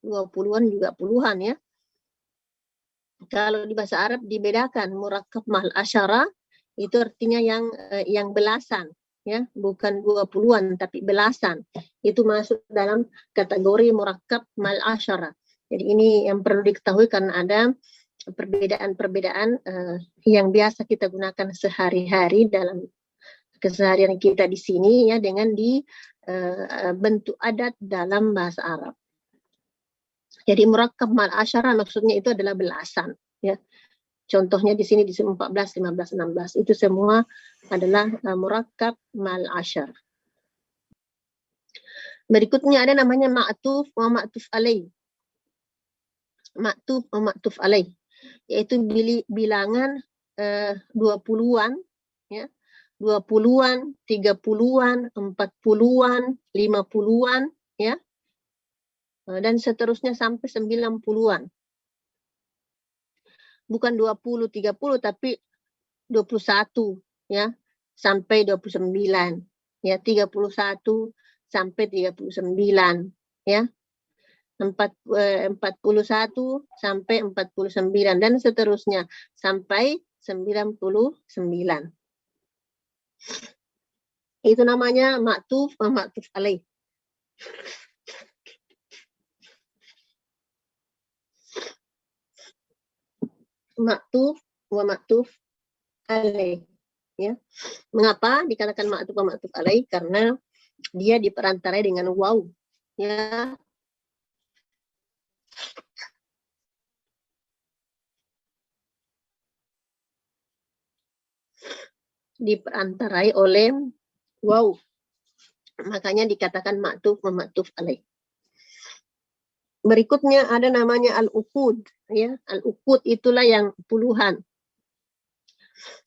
20-an juga puluhan ya. Kalau di bahasa Arab dibedakan murakkab ma'al asyara itu artinya yang belasan ya, bukan 20-an tapi belasan. Itu masuk dalam kategori murakkab ma'al asyara. Jadi ini yang perlu diketahui karena ada perbedaan-perbedaan yang biasa kita gunakan sehari-hari dalam keseharian kita di sini ya dengan di bentuk adat dalam bahasa Arab. Jadi murakkab ma'al asyara maksudnya itu adalah belasan ya. Contohnya di sini di 14, 15, 16 itu semua adalah murakkab ma'al asyara. Berikutnya ada namanya ma'tuf wa ma'tuf alaih. Ma'tuf wa ma'tuf alaih yaitu bilangan 20-an ya. 20-an, 30-an, 40-an, 50-an ya. Dan seterusnya sampai 90-an. Bukan 20, 30 tapi 21 ya sampai 29 ya, 31 sampai 39 ya. 41 sampai 49 dan seterusnya sampai 99. Itu namanya ma'tuf wa ma'tuf alaih. Ma'tuf wa ma'tuf alaih ya. Mengapa dikatakan ma'tuf wa ma'tuf alaih? Karena dia diperantarai dengan waw ya. Diperantarai oleh waw. Makanya dikatakan ma'tuf wa ma'tuf alaih. Berikutnya ada namanya al-uqud ya. Al-uqud itulah yang puluhan.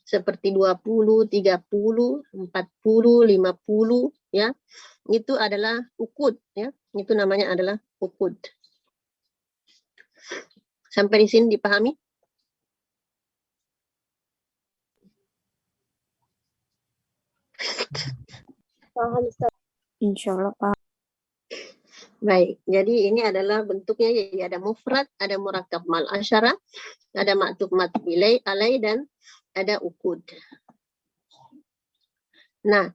Seperti 20, 30, 40, 50 ya. Itu adalah uqud ya. Itu namanya adalah uqud. Sampai di sini dipahami? Paham, Ustaz. Insyaallah paham. Baik, jadi ini adalah bentuknya, ya ada mufrad, ada murakkab mal asyara, ada ma'tuf ma'tuf alaih dan ada uqud. Nah,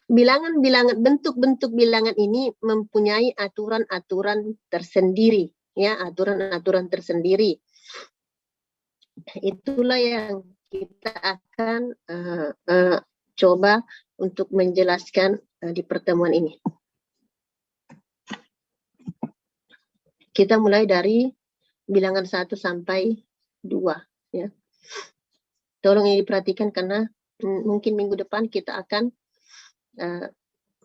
bilangan-bilangan, bentuk-bentuk bilangan ini mempunyai aturan-aturan tersendiri, ya, aturan-aturan tersendiri. Itulah yang kita akan coba untuk menjelaskan di pertemuan ini. Kita mulai dari bilangan 1 sampai 2 ya. Tolong ini diperhatikan karena mungkin minggu depan kita akan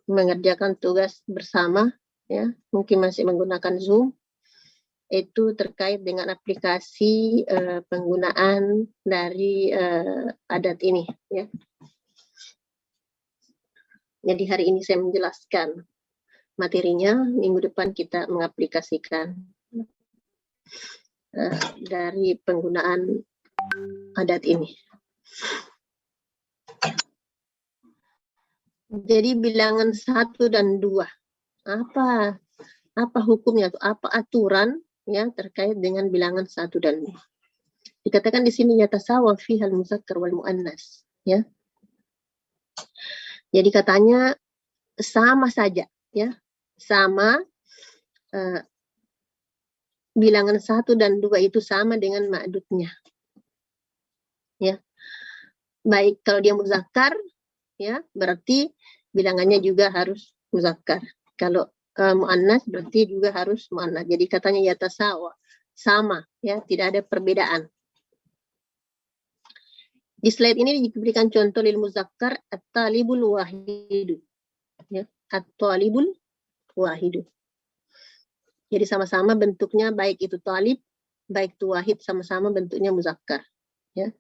mengerjakan tugas bersama ya, mungkin masih menggunakan Zoom. Itu terkait dengan aplikasi penggunaan dari adat ini ya. Jadi hari ini saya menjelaskan materinya, minggu depan kita mengaplikasikan dari penggunaan adat ini. Jadi bilangan 1 dan 2, apa hukumnya, apa aturan ya terkait dengan bilangan 1 dan 2. Dikatakan di sini yatasawa fihal muzakkar wal muannas ya. Jadi katanya sama saja ya. Sama bilangan 1 dan 2 itu sama dengan ma'dudnya. Ya. Baik kalau dia muzakkar ya, berarti bilangannya juga harus muzakkar. Kalau muannas berarti juga harus muannas. Jadi katanya yatasawa, sama ya, tidak ada perbedaan. Di slide ini diberikan contoh lil muzakkar at-talibul wahidu. Ya, at-talibul wahidu. Jadi sama-sama bentuknya baik itu talib, baik itu wahid, sama-sama bentuknya muzakkar. Ya.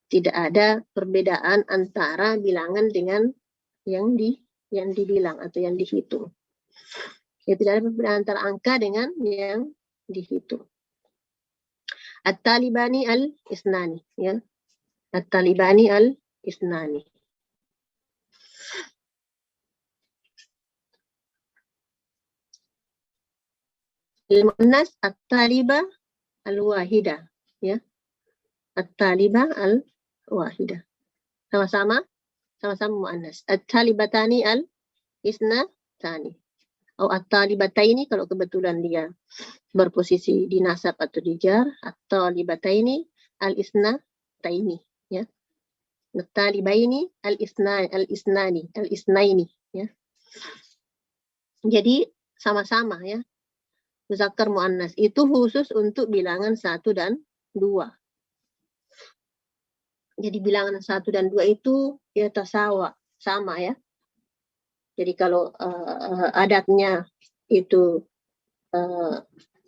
Tidak ada perbedaan antara bilangan dengan yang dibilang atau yang dihitung. Ya, tidak ada perbedaan antara angka dengan yang dihitung. At-talibani al-isnani ya. At-talibani al-isnani. Al-muannas at-taliba al-wahida, ya. At-taliba al-wahida. Sama-sama muannas. At-talibatani al-isnatani. Atau at-talibataini kalau kebetulan dia berposisi di nasab atau di jar. At-talibataini al-isnataini, ya. At-talibaini al-isnaini, ya. Jadi sama-sama, ya. Muzakkar muannas itu khusus untuk bilangan 1 dan 2. Jadi bilangan 1 dan 2 itu ya tasawa, sama, ya. Jadi kalau adatnya itu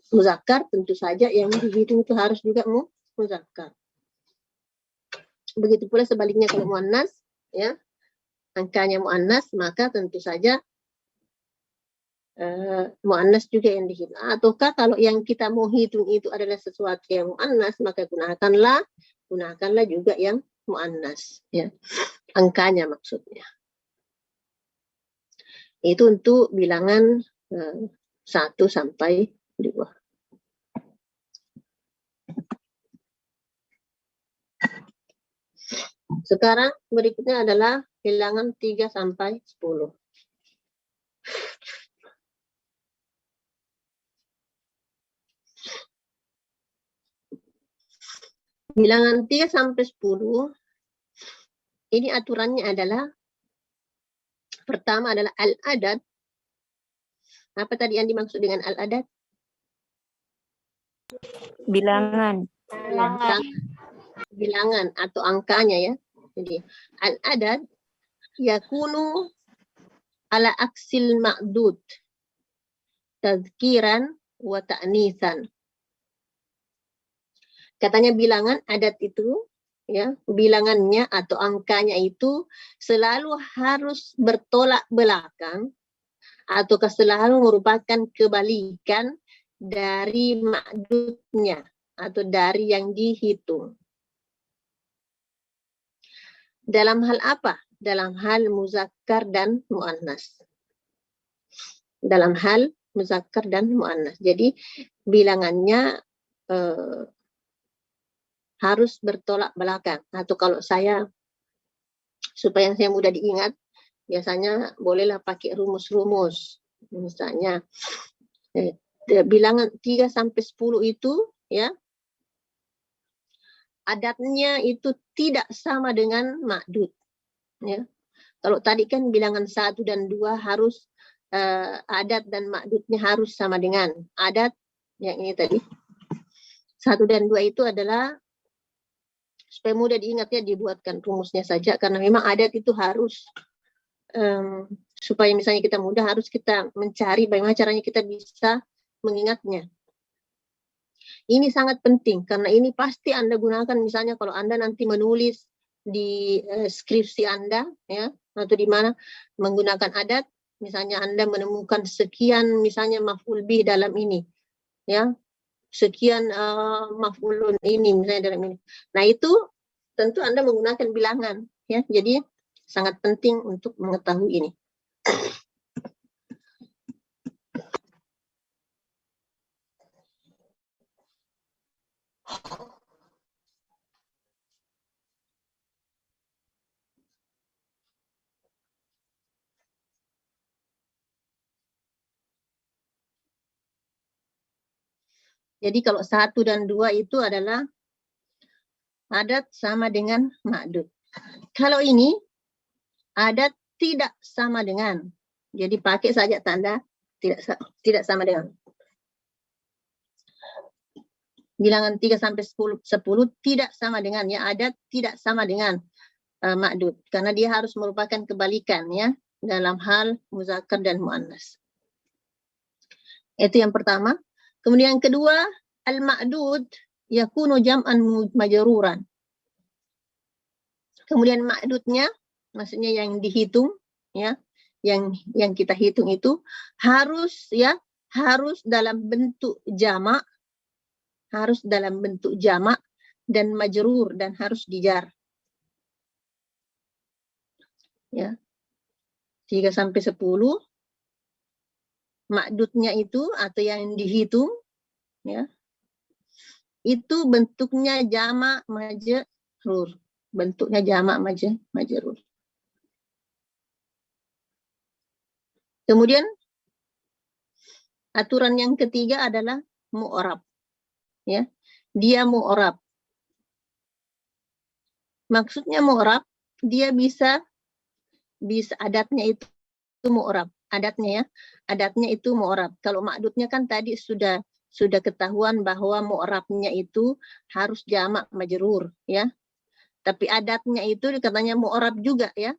muzakkar, tentu saja yang dihitung itu harus juga muzakkar. Begitu pula sebaliknya kalau muannas, ya, angkanya muannas, maka tentu saja muannas juga yang dihitung. Ataukah kalau yang kita mau hitung itu adalah sesuatu yang muannas, maka gunakanlah juga yang muannas, ya. Angkanya maksudnya. Itu untuk bilangan 1 sampai 2. Sekarang berikutnya adalah bilangan 3 sampai 10. Bilangan 3 sampai 10 ini aturannya adalah pertama adalah al-adad. Apa tadi yang dimaksud dengan al-adad? Bilangan. Bilangan atau angkanya, ya. Jadi al-adad yakunu ala aksil ma'dud tazkiran wa ta'nisan. Katanya bilangan adat itu, ya, bilangannya atau angkanya itu selalu harus bertolak belakang ataukah selalu merupakan kebalikan dari ma'dudnya atau dari yang dihitung. Dalam hal apa? Dalam hal muzakkar dan muannas. Dalam hal muzakkar dan muannas. Jadi bilangannya harus bertolak belakang. Atau kalau supaya saya mudah diingat, biasanya bolehlah pakai rumus-rumus. Misalnya bilangan 3 sampai 10 itu, ya, adatnya itu tidak sama dengan ma'dud, ya. Kalau tadi kan bilangan 1 dan 2 harus adat dan ma'dudnya harus sama dengan adat, yang ini tadi. 1 dan 2 itu adalah supaya mudah diingatnya dibuatkan rumusnya saja, karena memang adat itu harus supaya misalnya kita mudah harus kita mencari bagaimana caranya kita bisa mengingatnya. Ini sangat penting karena ini pasti Anda gunakan misalnya kalau Anda nanti menulis di skripsi Anda, ya, atau di mana menggunakan adat, misalnya Anda menemukan sekian misalnya maf'ul bih dalam ini, ya. Sekian maf'ulun ini misalnya dalam ini. Nah, itu tentu Anda menggunakan bilangan, ya. Jadi sangat penting untuk mengetahui ini. Jadi kalau 1 dan 2 itu adalah adat sama dengan ma'dud. Kalau ini adat tidak sama dengan. Jadi pakai saja tanda tidak sama dengan. Bilangan 3 sampai 10 tidak sama dengan, ya, adat tidak sama dengan ma'dud karena dia harus merupakan kebalikan, ya, dalam hal muzakkar dan muannas. Itu yang pertama. Kemudian yang kedua, al-ma'dud yakunu jam'an majruran. Kemudian ma'dudnya, maksudnya yang dihitung, ya, yang kita hitung itu harus, ya, harus dalam bentuk jamak, dan majrur, dan harus dijar. Ya. 3 sampai 10 ma'dudnya itu atau yang dihitung, ya, itu bentuknya jamak majrur. Bentuknya jamak majrur. Kemudian aturan yang ketiga adalah mu'rab. Ya, dia mu'rab. Maksudnya mu'rab, dia bisa adatnya itu mu'rab. Adatnya ya, adatnya itu mu'rab. Kalau ma'dudnya kan tadi sudah ketahuan bahwa mu'rabnya itu harus jamak majrur, ya. Tapi adatnya itu katanya mu'rab juga, ya.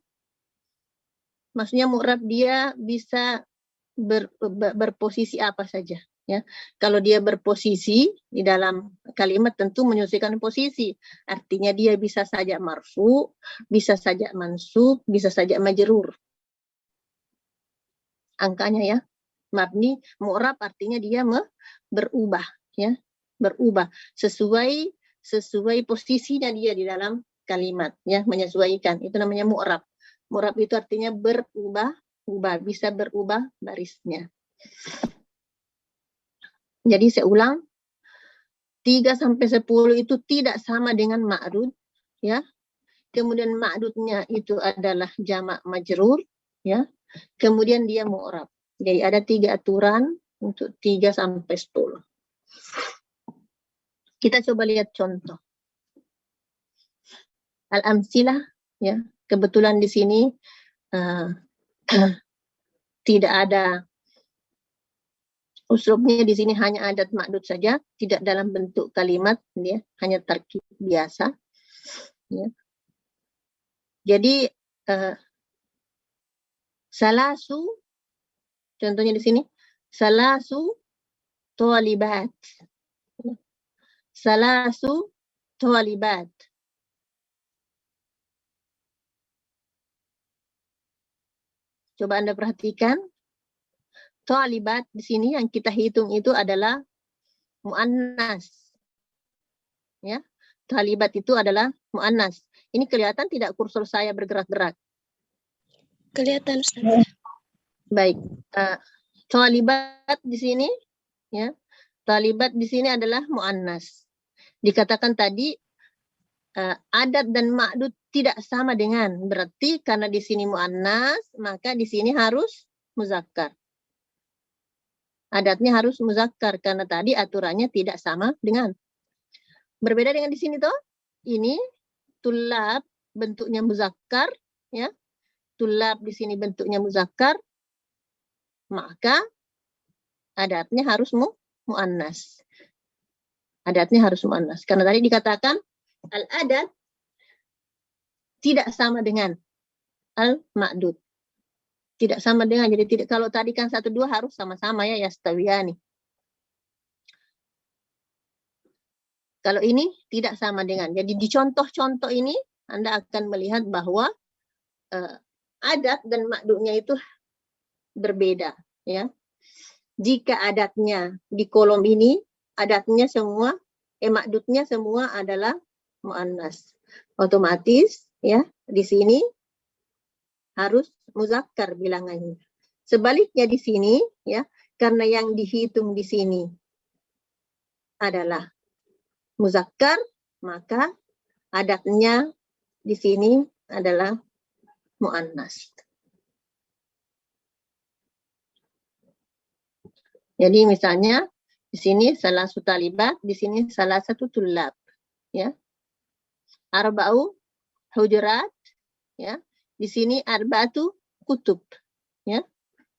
Maksudnya mu'rab dia bisa berposisi apa saja, ya. Kalau dia berposisi di dalam kalimat tentu menyesuaikan posisi. Artinya dia bisa saja marfu, bisa saja mansub, bisa saja majrur. Angkanya ya. Mabni mu'rab artinya dia berubah, ya. Berubah sesuai posisinya dia di dalam kalimat, ya, menyesuaikan. Itu namanya mu'rab. Mu'rab itu artinya berubah, bisa berubah barisnya. Jadi saya ulang, 3 sampai 10 itu tidak sama dengan ma'dud, ya. Kemudian ma'dudnya itu adalah jamak majrur, ya. Kemudian dia mu'rab. Jadi ada 3 aturan untuk 3 sampai 10. Kita coba lihat contoh. Al-amsilah, ya. Kebetulan di sini tidak ada uslubnya, di sini hanya adat ma'dud saja, tidak dalam bentuk kalimat, ya, hanya tarkib biasa. Ya. Jadi salasu, contohnya di sini, salasu thalibat. Salasu thalibat. Coba Anda perhatikan, thalibat di sini yang kita hitung itu adalah muannas. Ya, thalibat itu adalah muannas. Ini kelihatan tidak kursor saya bergerak-gerak? Kelihatan, Ustaz. Baik. Thalibat di sini, ya. Thalibat di sini adalah muannas. Dikatakan tadi adat dan ma'dud tidak sama dengan, berarti karena di sini muannas, maka di sini harus muzakkar. Adatnya harus muzakkar karena tadi aturannya tidak sama dengan. Berbeda dengan di sini toh. Ini tulab bentuknya muzakkar, ya. Tulab di sini bentuknya muzakkar, maka adatnya harus muannas. Adatnya harus muannas. Karena tadi dikatakan al-adat tidak sama dengan al-ma'dud. Tidak sama dengan, jadi tidak, kalau tadi kan 1, 2 harus sama-sama, ya, yastawiyani. Kalau ini tidak sama dengan. Jadi di contoh-contoh ini Anda akan melihat bahwa adat dan ma'dudnya itu berbeda, ya. Jika adatnya di kolom ini, adatnya semua, ma'dudnya semua adalah muannas. Otomatis, ya, di sini harus muzakkar bilangannya. Sebaliknya di sini, ya, karena yang dihitung di sini adalah muzakkar, maka adatnya di sini adalah muannas. Jadi misalnya di sini salah satu talibat, di sini salah satu tulab, ya. Arba'u hujurat, ya. Di sini arba'atu kutub, ya.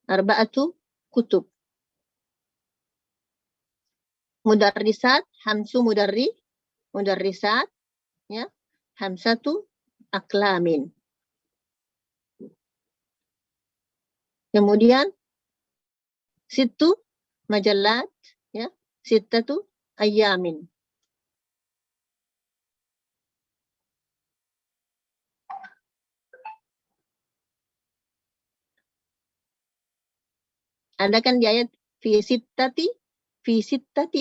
Arba'atu kutub. Mudarrisat, hamsu mudarrisat, ya. Hamsatu aklamin. Kemudian situ majallat, ya. Sittatu ayyamin. Ada kan di ayat fi sittati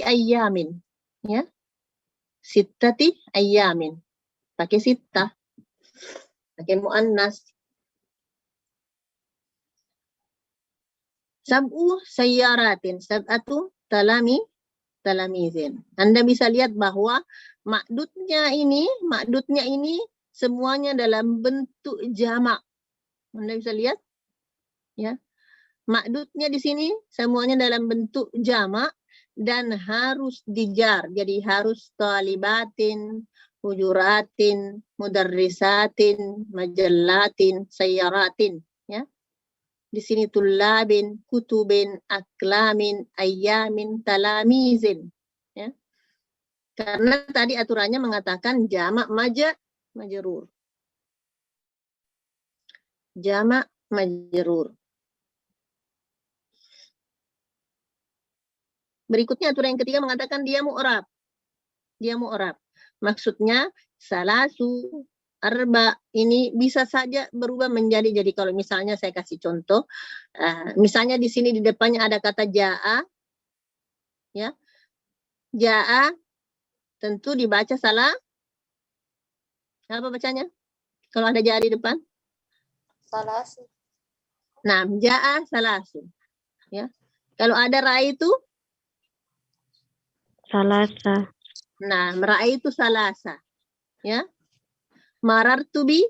ayyamin, ya. Sittati ayyamin. Pakai sittah. Pakai muannas. Sab'u sayyaratin, sab'atu talamizin. Anda bisa lihat bahwa makdudnya ini semuanya dalam bentuk jamak. Anda bisa lihat, ya. Makdudnya di sini semuanya dalam bentuk jamak dan harus dijar. Jadi harus talibatin, hujuratin, mudarrisatin, majallatin, sayyaratin, ya. Di sini tullabin, kutubin, aklamin, ayamin, talamizin, ya. Karena tadi aturannya mengatakan jamak majrur. Jamak majrur. Berikutnya aturan yang ketiga mengatakan dia mu'rab. Dia mu'rab. Maksudnya salasu, arba ini bisa saja berubah jadi kalau misalnya saya kasih contoh, misalnya di sini di depannya ada kata ja'a, ya, ja'a tentu dibaca salah. Apa bacanya? Kalau ada ja'a di depan? Salasu. Nah, ja'a salasu, ya. Kalau ada ra itu? Salasa. Nah, ra itu salasa, ya. Marartu bi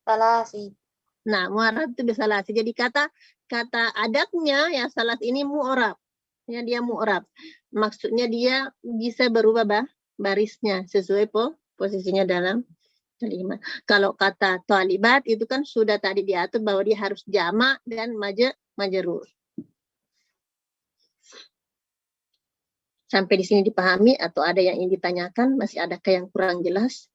Salasi. Nah, mu'arab itu bisalasi. Jadi kata adatnya ya salat ini mu'rab. Ya, dia mu'rab. Maksudnya dia bisa berubah barisnya sesuai posisinya dalam kalimat. Kalau kata talibat itu kan sudah tadi diatur bahwa dia harus jamak dan majrur. Sampai di sini dipahami atau ada yang ingin ditanyakan? Masih adakah yang kurang jelas?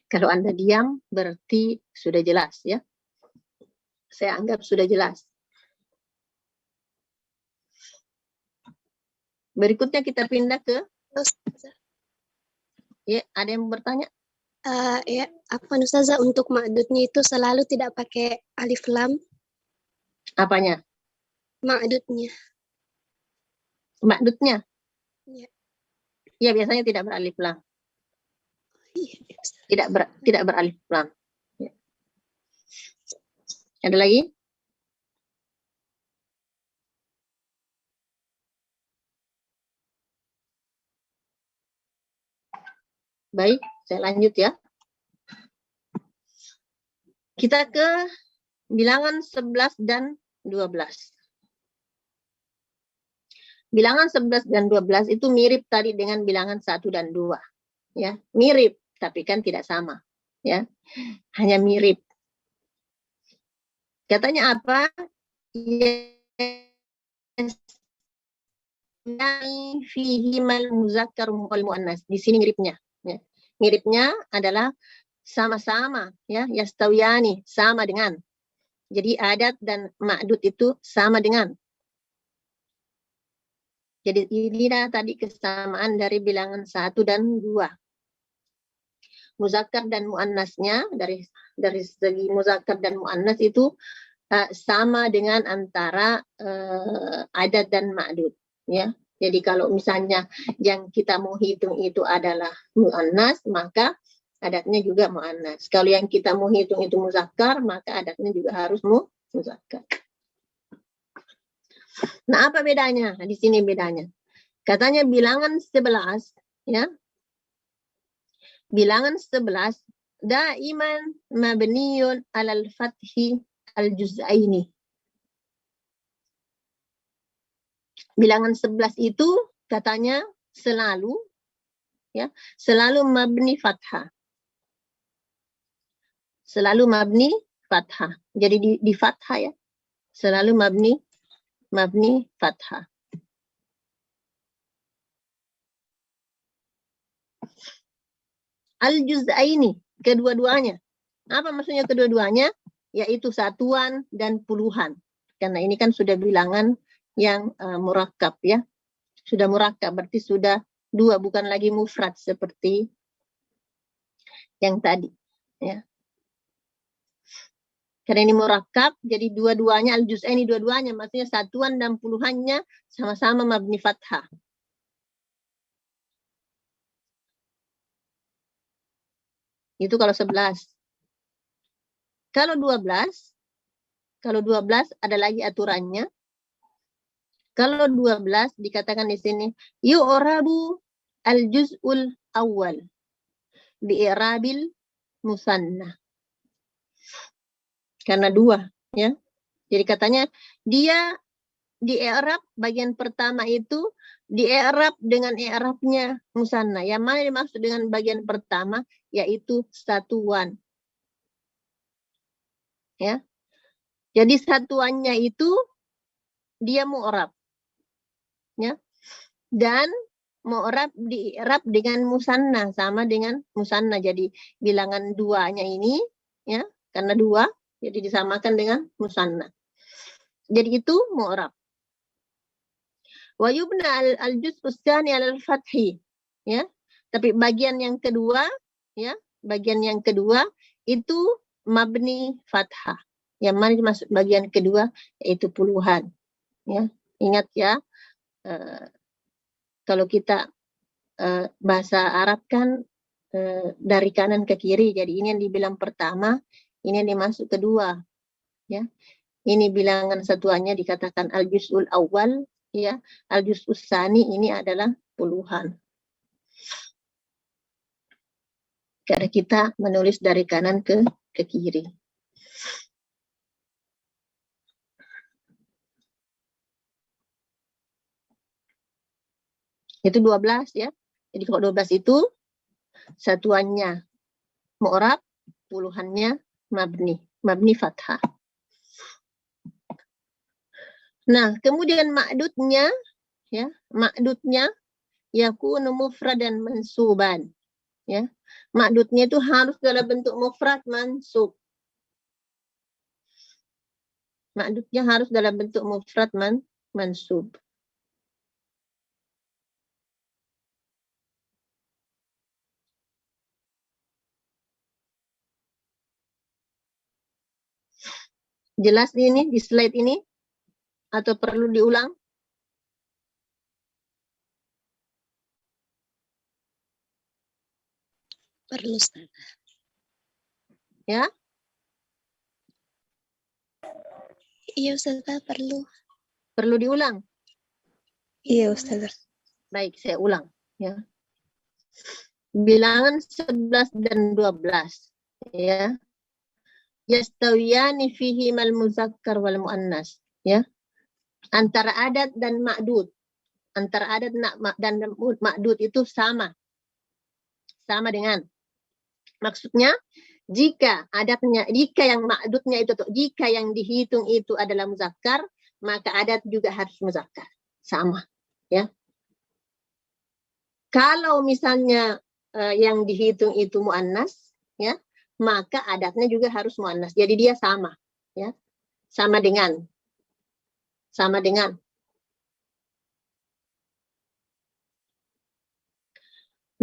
Kalau Anda diam, berarti sudah jelas, ya. Saya anggap sudah jelas. Berikutnya kita pindah ke... Ya, ada yang bertanya? Ya, apa Ustazah, untuk ma'dudnya itu selalu tidak pakai alif lam? Apanya? Ma'dudnya. Ma'dudnya? Ya. Ya, biasanya tidak beralif lam. Iya. Tidak beralif lam. Ya. Ada lagi? Baik, saya lanjut ya. Kita ke bilangan 11 dan 12. Bilangan 11 dan 12 itu mirip tadi dengan bilangan 1 dan 2. Ya, mirip, tapi kan tidak sama. Ya, hanya mirip. Katanya apa? Fihimal muzakkar wal muannas. Di sini miripnya. Ya. Miripnya adalah sama-sama, ya, yastawiyani, sama dengan. Jadi adat dan ma'dud itu sama dengan. Jadi inilah tadi kesamaan dari bilangan 1 dan 2. Muzakkar dan muannasnya dari segi muzakkar dan muannas itu sama dengan antara adat dan ma'dud, ya. Jadi kalau misalnya yang kita mau hitung itu adalah muannas, maka adatnya juga muannas. Kalau yang kita mau hitung itu muzakkar, maka adatnya juga harus muzakkar. Nah, apa bedanya? Nah, di sini bedanya. Katanya bilangan 11, ya. Bilangan 11 daiman mabniyun 'alal fathi al-juz'aini. Bilangan 11 itu katanya selalu, ya, selalu mabni fathah. Selalu mabni fathah. Jadi di fathah, ya. Selalu mabni fathah. Al-juz'aini, kedua-duanya. Apa maksudnya kedua-duanya? Yaitu satuan dan puluhan. Karena ini kan sudah bilangan yang murakkab, ya. Sudah murakkab, berarti sudah dua, bukan lagi mufrad seperti yang tadi, ya. Karena ini murakkab, jadi dua-duanya al-juz'aini dua-duanya, maksudnya satuan dan puluhannya sama-sama mabni fathah. Itu kalau 11. Kalau 12 ada lagi aturannya. Kalau 12 dikatakan di sini yu'rabu al-juz'ul awal bi'irabil musanna. Karena 2, ya. Jadi katanya dia di i'rab bagian pertama itu di i'rab dengan i'rabnya musanna. Yang mana dimaksud dengan bagian pertama yaitu satuan. Ya. Jadi satuannya itu dia mu'rab. Ya. Dan mu'rab di i'rab dengan musanna, sama dengan musanna. Jadi bilangan 2-nya ini, ya, karena 2 jadi disamakan dengan musanna. Jadi itu mu'rab. Wa yubna al-juz'us tsani 'alal fathi, ya. Tapi bagian yang kedua, ya, bagian yang kedua itu mabni fathah. Yang mana dimaksud bagian kedua yaitu puluhan, ya. Ingat ya, kalau kita bahasa Arab kan dari kanan ke kiri. Jadi ini yang dibilang pertama, ini yang dimasuk kedua, ya. Ini bilangan satuannya dikatakan al-juz'ul awal, ya. Al-juz'us tsani ini adalah puluhan. Karena kita menulis dari kanan ke kiri. Itu 12, ya. Jadi kalau 12 itu satuannya mu'rab, puluhannya mabni fathah. Nah, kemudian ma'dudnya, ya, ma'dudnya yakunu mufradan mansuban, ya. Ma'dudnya itu harus dalam bentuk mufrad mansub. Ma'dudnya harus dalam bentuk mufrad mansub. Jelas ini di slide ini atau perlu diulang? Perlu, Ustaz. Ya? Iya, Ustaz, perlu. Perlu diulang? Iya, Ustaz. Baik, saya ulang, ya. Bilangan 11 dan 12, ya. Yastawiyani fihi mal muzakkar wal muannas, ya. Antara adat dan ma'dud. Antara adat dan ma'dud itu sama. Sama dengan. Maksudnya jika yang ma'dudnya itu, jika yang dihitung itu adalah muzakkar, maka adat juga harus muzakkar. Sama, ya. Kalau misalnya yang dihitung itu muannas, ya, maka adatnya juga harus muannas. Jadi dia sama, ya. Sama dengan.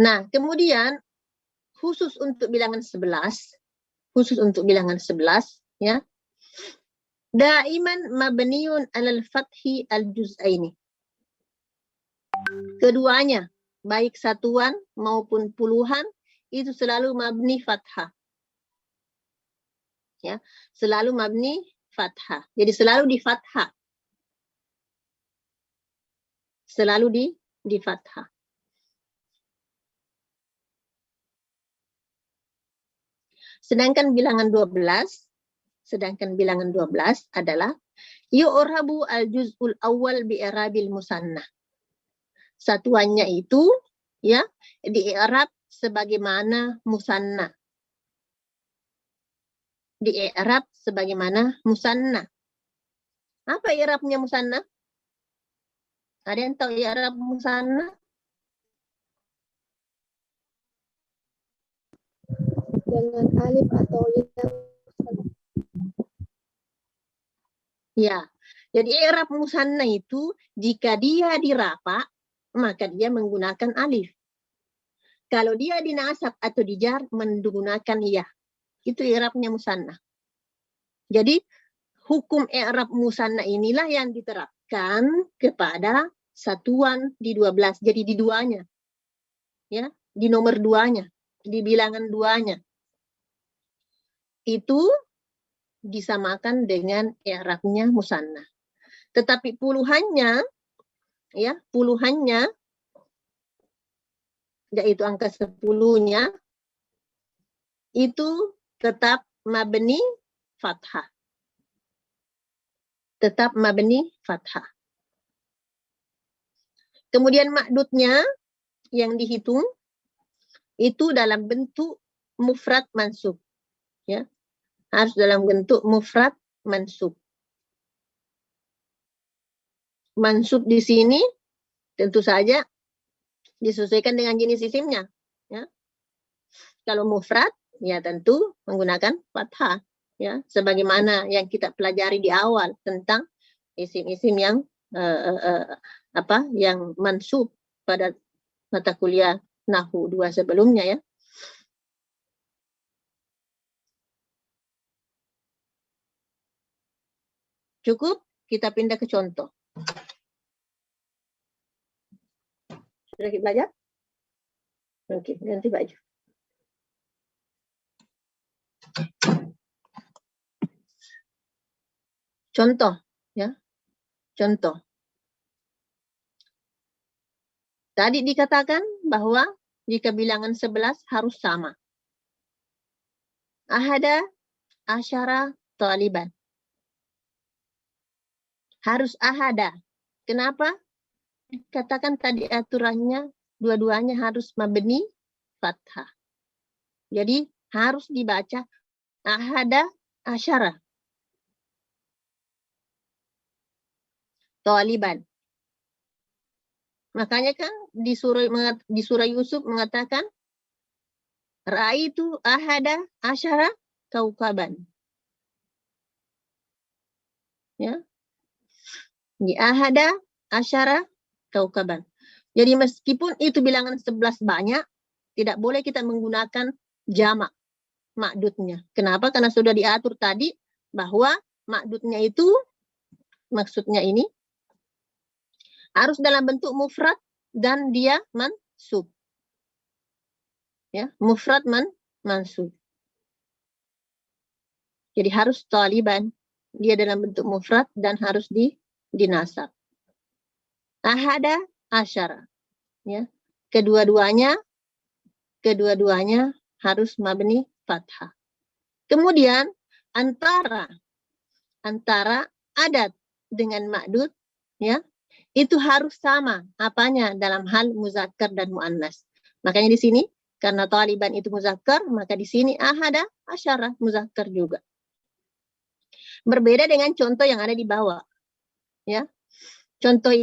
Nah, kemudian khusus untuk bilangan 11, ya. Daiman mabniun 'alal fathi al-juz'aini. Keduanya, baik satuan maupun puluhan, itu selalu mabni fathah. Ya, selalu mabni fathah. Jadi selalu di fathah. Selalu di fathah. Sedangkan bilangan 12 adalah yu'rabu al-juz'ul awal bi'irabil musanna. Satuannya itu, ya, di i'rab sebagaimana musanna. Di i'rab sebagaimana musanna. Apa i'rabnya musanna? Ada yang tahu i'rab musanna? Dengan alif atau ya. Jadi i'rab musanna itu jika dia dirafa maka dia menggunakan alif. Kalau dia dinasab atau dijar menggunakan ya. Itu i'rabnya musanna. Jadi hukum i'rab musanna inilah yang diterapkan kepada satuan di 12. Jadi di duanya. Ya, di nomor duanya, di bilangan duanya. Itu disamakan dengan i'rabnya musanna. Tetapi puluhannya, ya, puluhannya, yaitu angka 10-nya, itu tetap mabni fathah. Tetap mabni fathah. Kemudian makdudnya yang dihitung itu dalam bentuk mufrad mansub. Ya, harus dalam bentuk mufrad mansub. Mansub di sini tentu saja disesuaikan dengan jenis isimnya. Ya. Kalau mufrad, ya tentu menggunakan fathah. Ya, sebagaimana yang kita pelajari di awal tentang isim-isim yang yang mansub pada mata kuliah Nahwu 2 sebelumnya, ya. Cukup, kita pindah ke contoh. Sudah kita belajar? Oke, ganti baju. Contoh, ya. Contoh. Tadi dikatakan bahwa jika bilangan 11 harus sama. Ahada, asyara, taliban. Harus ahada. Kenapa? Katakan tadi aturannya dua-duanya harus mabni fathah. Jadi harus dibaca ahada asyara. Taliban. Makanya kan di surah Yusuf mengatakan ra'aitu ahada asyara kaukaban. Ya. Di ahada asyara kaukaban. Jadi meskipun itu bilangan 11 banyak, tidak boleh kita menggunakan jamak makdudnya. Kenapa? Karena sudah diatur tadi bahwa makdudnya itu maksudnya ini harus dalam bentuk mufrad dan dia mansub. Ya, mufrad mansub. Jadi harus taliban. Dia dalam bentuk mufrad dan harus dinasab. Ahada asyara. Ya. Kedua-duanya harus mabni fathah. Kemudian antara adat dengan ma'dud, ya, itu harus sama apanya dalam hal muzakkar dan muannas. Makanya di sini karena taliban itu muzakkar, maka di sini ahada asyara muzakkar juga. Berbeda dengan contoh yang ada di bawah. Ya. Contoh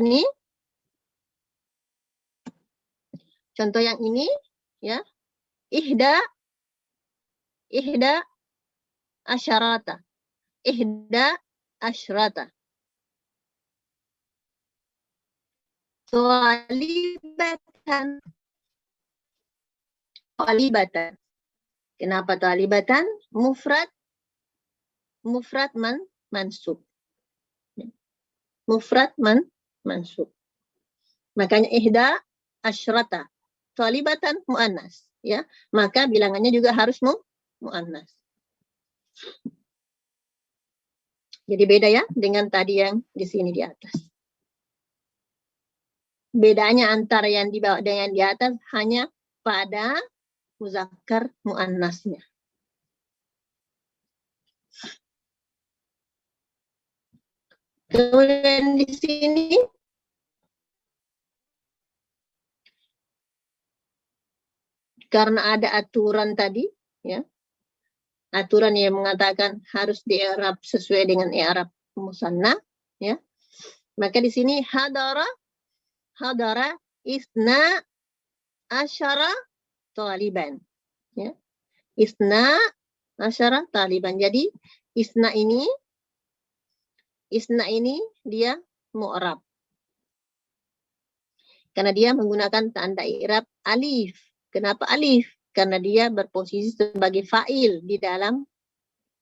yang ini, ya, ihda asyarata. Ihda asyrata. Talibatan. Kenapa talibatan? Mufrad mansub. Mufrad mansub. Makanya ihda asyrata. Talibatan muannas, ya. Maka bilangannya juga harus muannas. Jadi beda, ya, dengan tadi yang di sini di atas. Bedanya antara yang di bawah dengan di atas hanya pada muzakkar muannasnya. Kemudian di sini karena ada aturan tadi, ya, aturan yang mengatakan harus di-i'rab sesuai dengan i'rab musanna, ya. Maka di sini hadara isna asyara taliban, ya. Isna asyara taliban. Jadi isna ini dia mu'rab. Karena dia menggunakan tanda i'rab alif. Kenapa alif? Karena dia berposisi sebagai fa'il di dalam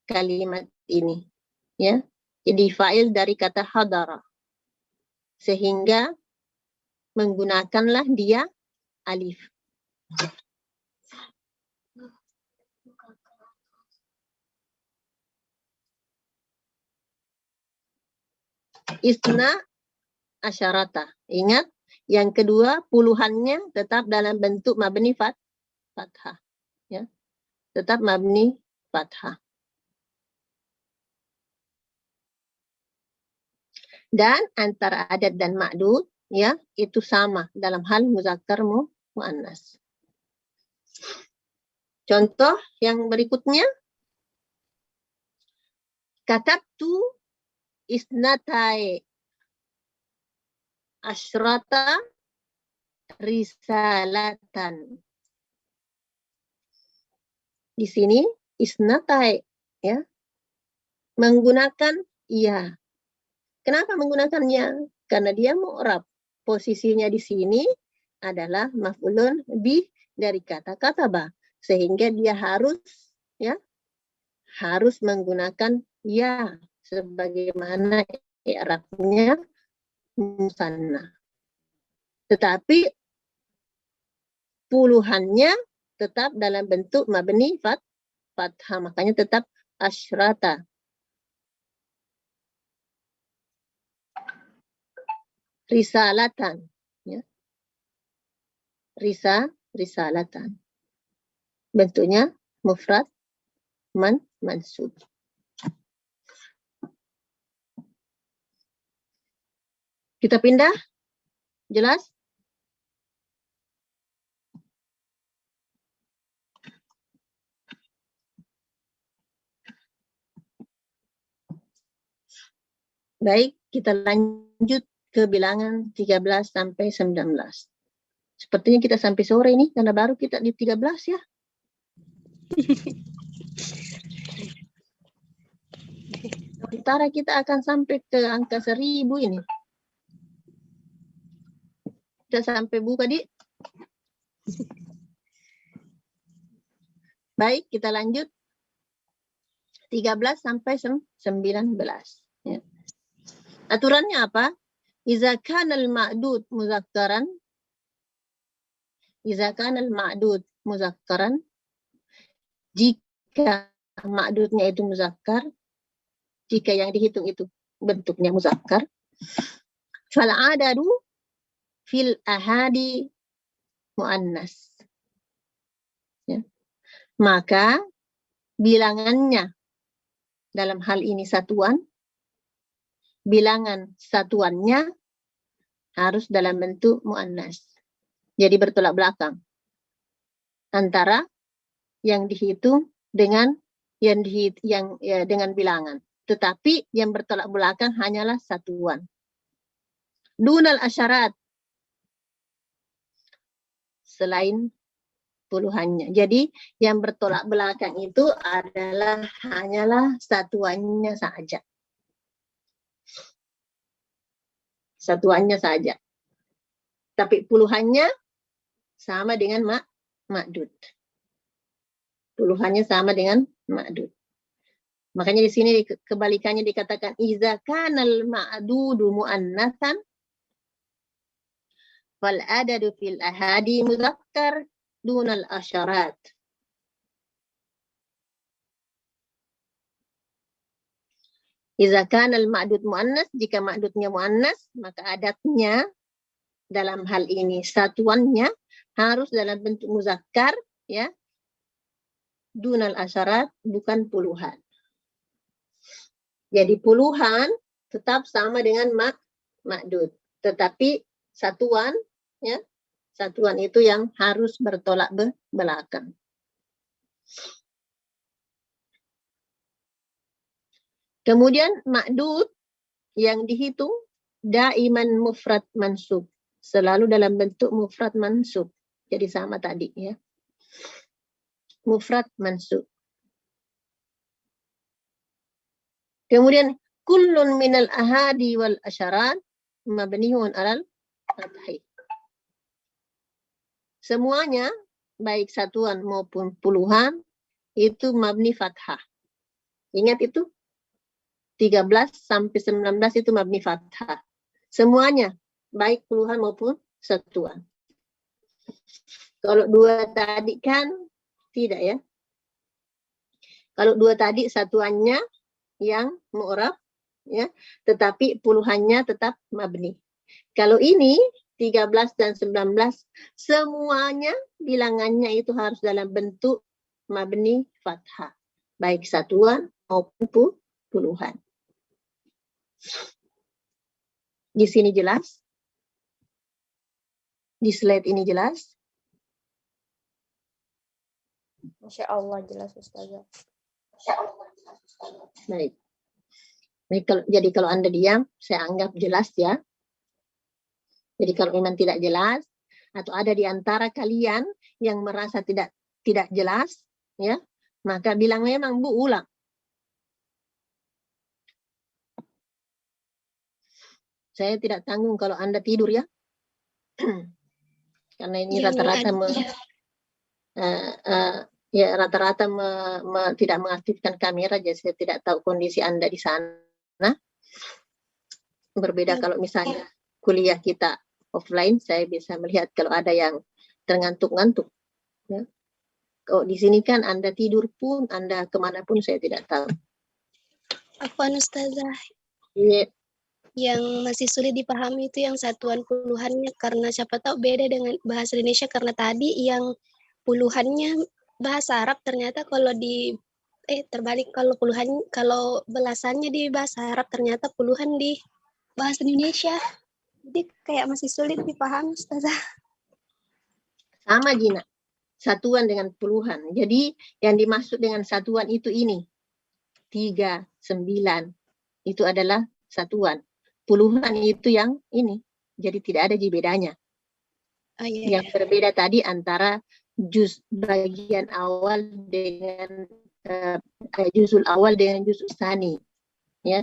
kalimat ini, ya. Jadi fa'il dari kata hadara. Sehingga menggunakanlah dia alif. Isna asyarata. Ingat, yang kedua puluhannya tetap dalam bentuk mabni fathah. Ya. Tetap mabni fathah. Dan antara adat dan ma'dud, ya, itu sama dalam hal muzakkar muannas. Contoh yang berikutnya, katabtu isnatai asyrata risalatan. Di sini isnatai, ya, menggunakan iya. Kenapa menggunakannya? Karena dia mu'rab. Posisinya di sini adalah maf'ulun bih dari kata kataba, sehingga dia harus, ya, harus menggunakan ya sebagaimana i'rabnya musanna. Tetapi puluhannya tetap dalam bentuk mabni fathah, makanya tetap asyrata. Risalatan, ya. Risalatan. Bentuknya mufrad mansub. Kita pindah. Jelas? Baik, kita lanjut ke bilangan 13 sampai 19. Sepertinya kita sampai sore ini karena baru kita di 13 ya. Sementara kita akan sampai ke angka 1000 ini. Kita sampai buka di. Baik, kita lanjut 13 sampai 19. Ya. Aturannya apa? Iza kana al-ma'dud muzakkaran. Iza kana al-ma'dud muzakkaran. Jika ma'dudnya itu muzakkar, jika yang dihitung itu bentuknya muzakkar, fal adadu fil ahadi muannas. Ya. Maka bilangannya dalam hal ini satuan, bilangan satuannya harus dalam bentuk muannas. Jadi bertolak belakang antara yang dihitung dengan dengan bilangan. Tetapi yang bertolak belakang hanyalah satuan. Dunal asyarat, selain puluhannya. Jadi yang bertolak belakang itu adalah hanyalah satuannya saja. Satuannya saja. Tapi puluhannya sama dengan ma'dud. Puluhannya sama dengan ma'dud. Makanya di sini kebalikannya dikatakan iza kanal ma'dudu muannatsan fal adadu fil ahadi muzakkar dunal asyarat. Iza kanal ma'dud muannas, jika ma'dudnya muannas, maka adatnya dalam hal ini satuannya harus dalam bentuk muzakkar, ya. Dunal asyarat, bukan puluhan. Jadi puluhan tetap sama dengan ma'dud, tetapi satuan, ya, satuan itu yang harus bertolak belakang. Kemudian ma'dud yang dihitung daiman mufrad mansub, selalu dalam bentuk mufrad mansub. Jadi sama tadi, ya. Mufrad mansub. Kemudian kullun minal ahadi wal asyarat mabniun alal fathi. Semuanya baik satuan maupun puluhan itu mabni fathah. Ingat itu 13 sampai 19 itu mabni fathah. Semuanya, baik puluhan maupun satuan. Kalau dua tadi kan tidak ya. Kalau dua tadi satuannya yang mu'rab ya, tetapi puluhannya tetap mabni. Kalau ini 13 dan 19 semuanya bilangannya itu harus dalam bentuk mabni fathah, baik satuan maupun puluhan. Di sini jelas? Di slide ini jelas? Masya Allah jelas Ustazah. Baik. Baik, jadi kalau Anda diam, saya anggap jelas ya. Jadi kalau memang tidak jelas, atau ada di antara kalian yang merasa tidak jelas, ya, maka bilang memang Bu, ulang. Saya tidak tanggung kalau Anda tidur ya. Karena ini rata-rata rata-rata tidak mengaktifkan kamera, jadi saya tidak tahu kondisi Anda di sana. Berbeda kalau misalnya kuliah kita offline, saya bisa melihat kalau ada yang terngantuk-ngantuk. Ya. Kalau di sini kan Anda tidur pun, Anda kemanapun saya tidak tahu. Afwan Ustazah. Iya. Yang masih sulit dipahami itu yang satuan puluhannya, karena siapa tahu beda dengan bahasa Indonesia, karena tadi yang puluhannya bahasa Arab ternyata kalau terbalik, kalau belasannya di bahasa Arab ternyata puluhan di bahasa Indonesia. Jadi kayak masih sulit dipahami Ustazah. Sama Gina, satuan dengan puluhan. Jadi yang dimaksud dengan satuan itu ini 3, 9 itu adalah satuan. Puluhan itu yang ini. Jadi tidak ada bedanya. Yang berbeda tadi antara juz bagian awal dengan juzul awal dengan juzul tsani. Ya.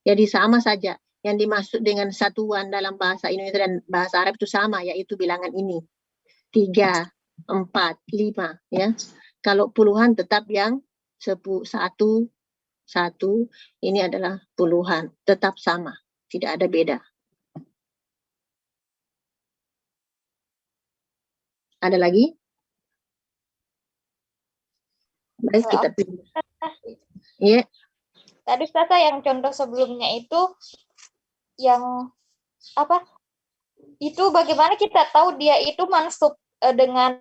Jadi sama saja. Yang dimaksud dengan satuan dalam bahasa Indonesia dan bahasa Arab itu sama, yaitu bilangan ini. 3, 4, 5. Ya. Kalau puluhan tetap yang 1, ini adalah puluhan. Tetap sama. Tidak ada beda. Ada lagi? Baik, kita pilih. Iya. Tadi Ustazah yang contoh sebelumnya itu yang apa? Itu bagaimana kita tahu dia itu mansub dengan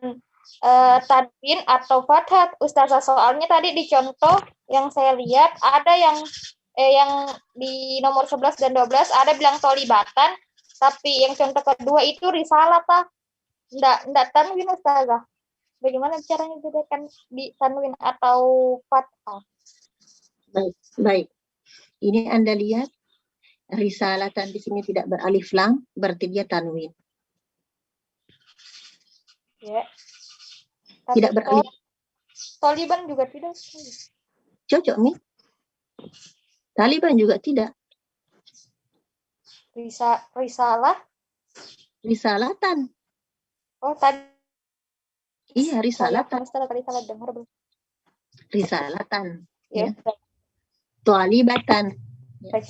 tanwin atau fathah Ustazah? Soalnya tadi di contoh yang saya lihat ada yang di nomor 11 dan 12 ada bilang tolibatan, tapi yang contoh kedua itu risalah Pak. Enggak tanwin Ustazah. Bagaimana caranya bedakan di tanwin atau fathah? Baik. Ini Anda lihat risalatan di sini tidak beralif lam, berarti dia tanwin. Ya. Tidak beralif. Taliban juga tidak. Cocok nih. Taliban juga tidak. Risalah? Risalatan. Oh, tadi. Iya, risalatan. Tadi salah dengar. Risalatan. Ya. Tolibatan. Ya.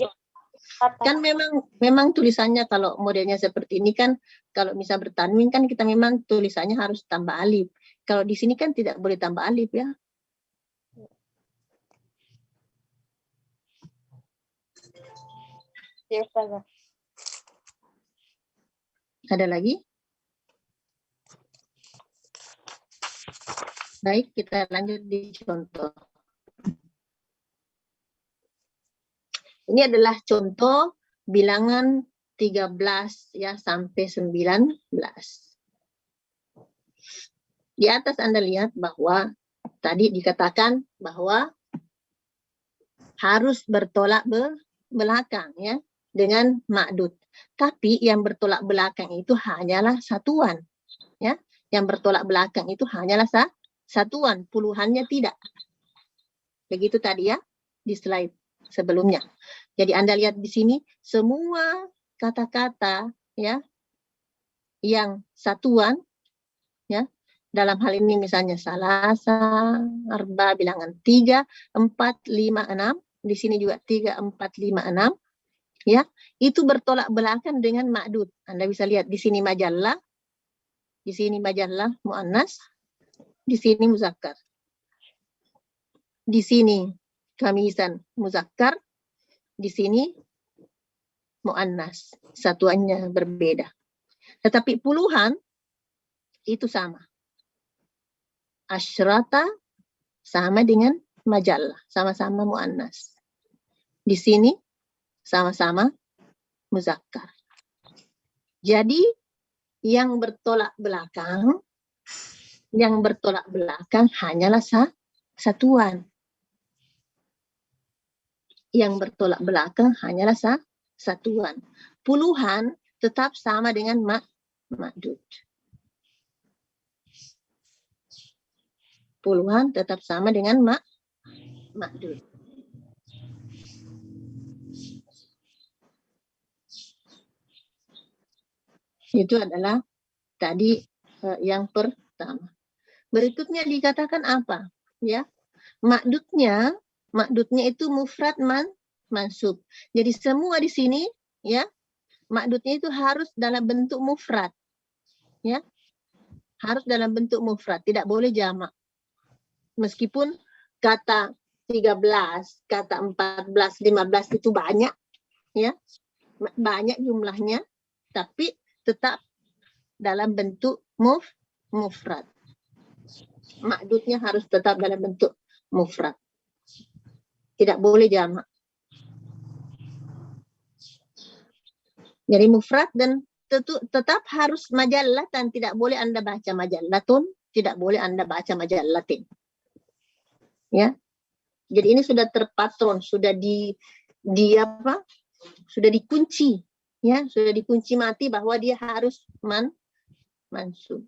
Kan memang tulisannya kalau modelnya seperti ini kan, kalau misal bertanwin kan kita memang tulisannya harus tambah alif. Kalau di sini kan tidak boleh tambah alif ya. Ya, Ustazah. Ada lagi? Baik, kita lanjut di contoh. Ini adalah contoh bilangan 13 ya sampai 19. Di atas Anda lihat bahwa tadi dikatakan bahwa harus bertolak belakang ya dengan ma'dud. Tapi yang bertolak belakang itu hanyalah satuan ya. Yang bertolak belakang itu hanyalah satuan, puluhannya tidak. Begitu tadi ya di slide sebelumnya. Jadi Anda lihat di sini semua kata-kata ya yang satuan ya Dalam hal ini misalnya salasa, arba, bilangan 3, 4, 5, 6. Di sini juga 3, 4, 5, 6. Ya, itu bertolak belakang dengan ma'dud. Anda bisa lihat di sini majallah, di sini majallah muannas, di sini muzakkar. Di sini kamisan muzakkar, di sini muannas. Satuannya berbeda. Tetapi puluhan itu sama. Asyrata sama dengan majallah, sama-sama muannas. Di sini sama-sama muzakkar. Jadi yang bertolak belakang hanyalah satuan. Yang bertolak belakang hanyalah satuan. Puluhan tetap sama dengan ma'dud. Puluhan tetap sama dengan ma'dud. Itu adalah tadi yang pertama. Berikutnya dikatakan apa? Ya, ma'dudnya itu mufrad mansub. Jadi semua di sini ya, ma'dudnya itu harus dalam bentuk mufrad. Ya. Harus dalam bentuk mufrad, tidak boleh jamak. Meskipun kata 13, kata 14, 15 itu banyak ya. Banyak jumlahnya, tapi tetap dalam bentuk mufrad. Ma'dudnya harus tetap dalam bentuk mufrad. Tidak boleh jamak. Jadi mufrad dan tetap harus majallah, dan tidak boleh Anda baca majallatun, tidak boleh Anda baca majallatin. Ya. Jadi ini sudah terpatron, sudah sudah dikunci, ya, sudah dikunci mati bahwa dia harus mansub.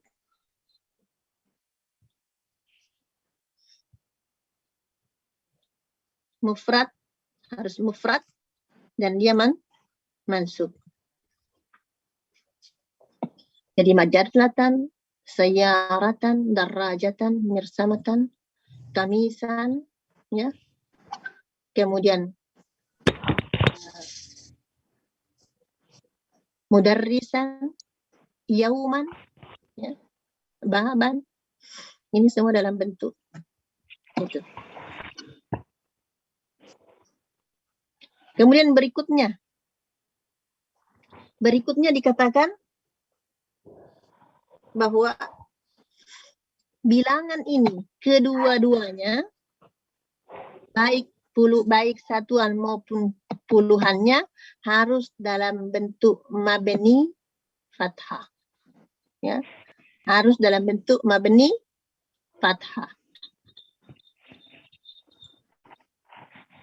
Mufrad harus mufrad dan dia mansub. Jadi majarlatan, sayaratan, darajatan, mirsamatan, kamisan, ya. Kemudian mudarrisan, yauman, ya, baban. Ini semua dalam bentuk itu. Kemudian berikutnya dikatakan bahwa bilangan ini kedua-duanya baik satuan maupun puluhannya harus dalam bentuk mabni fathah. Ya. Harus dalam bentuk mabni fathah.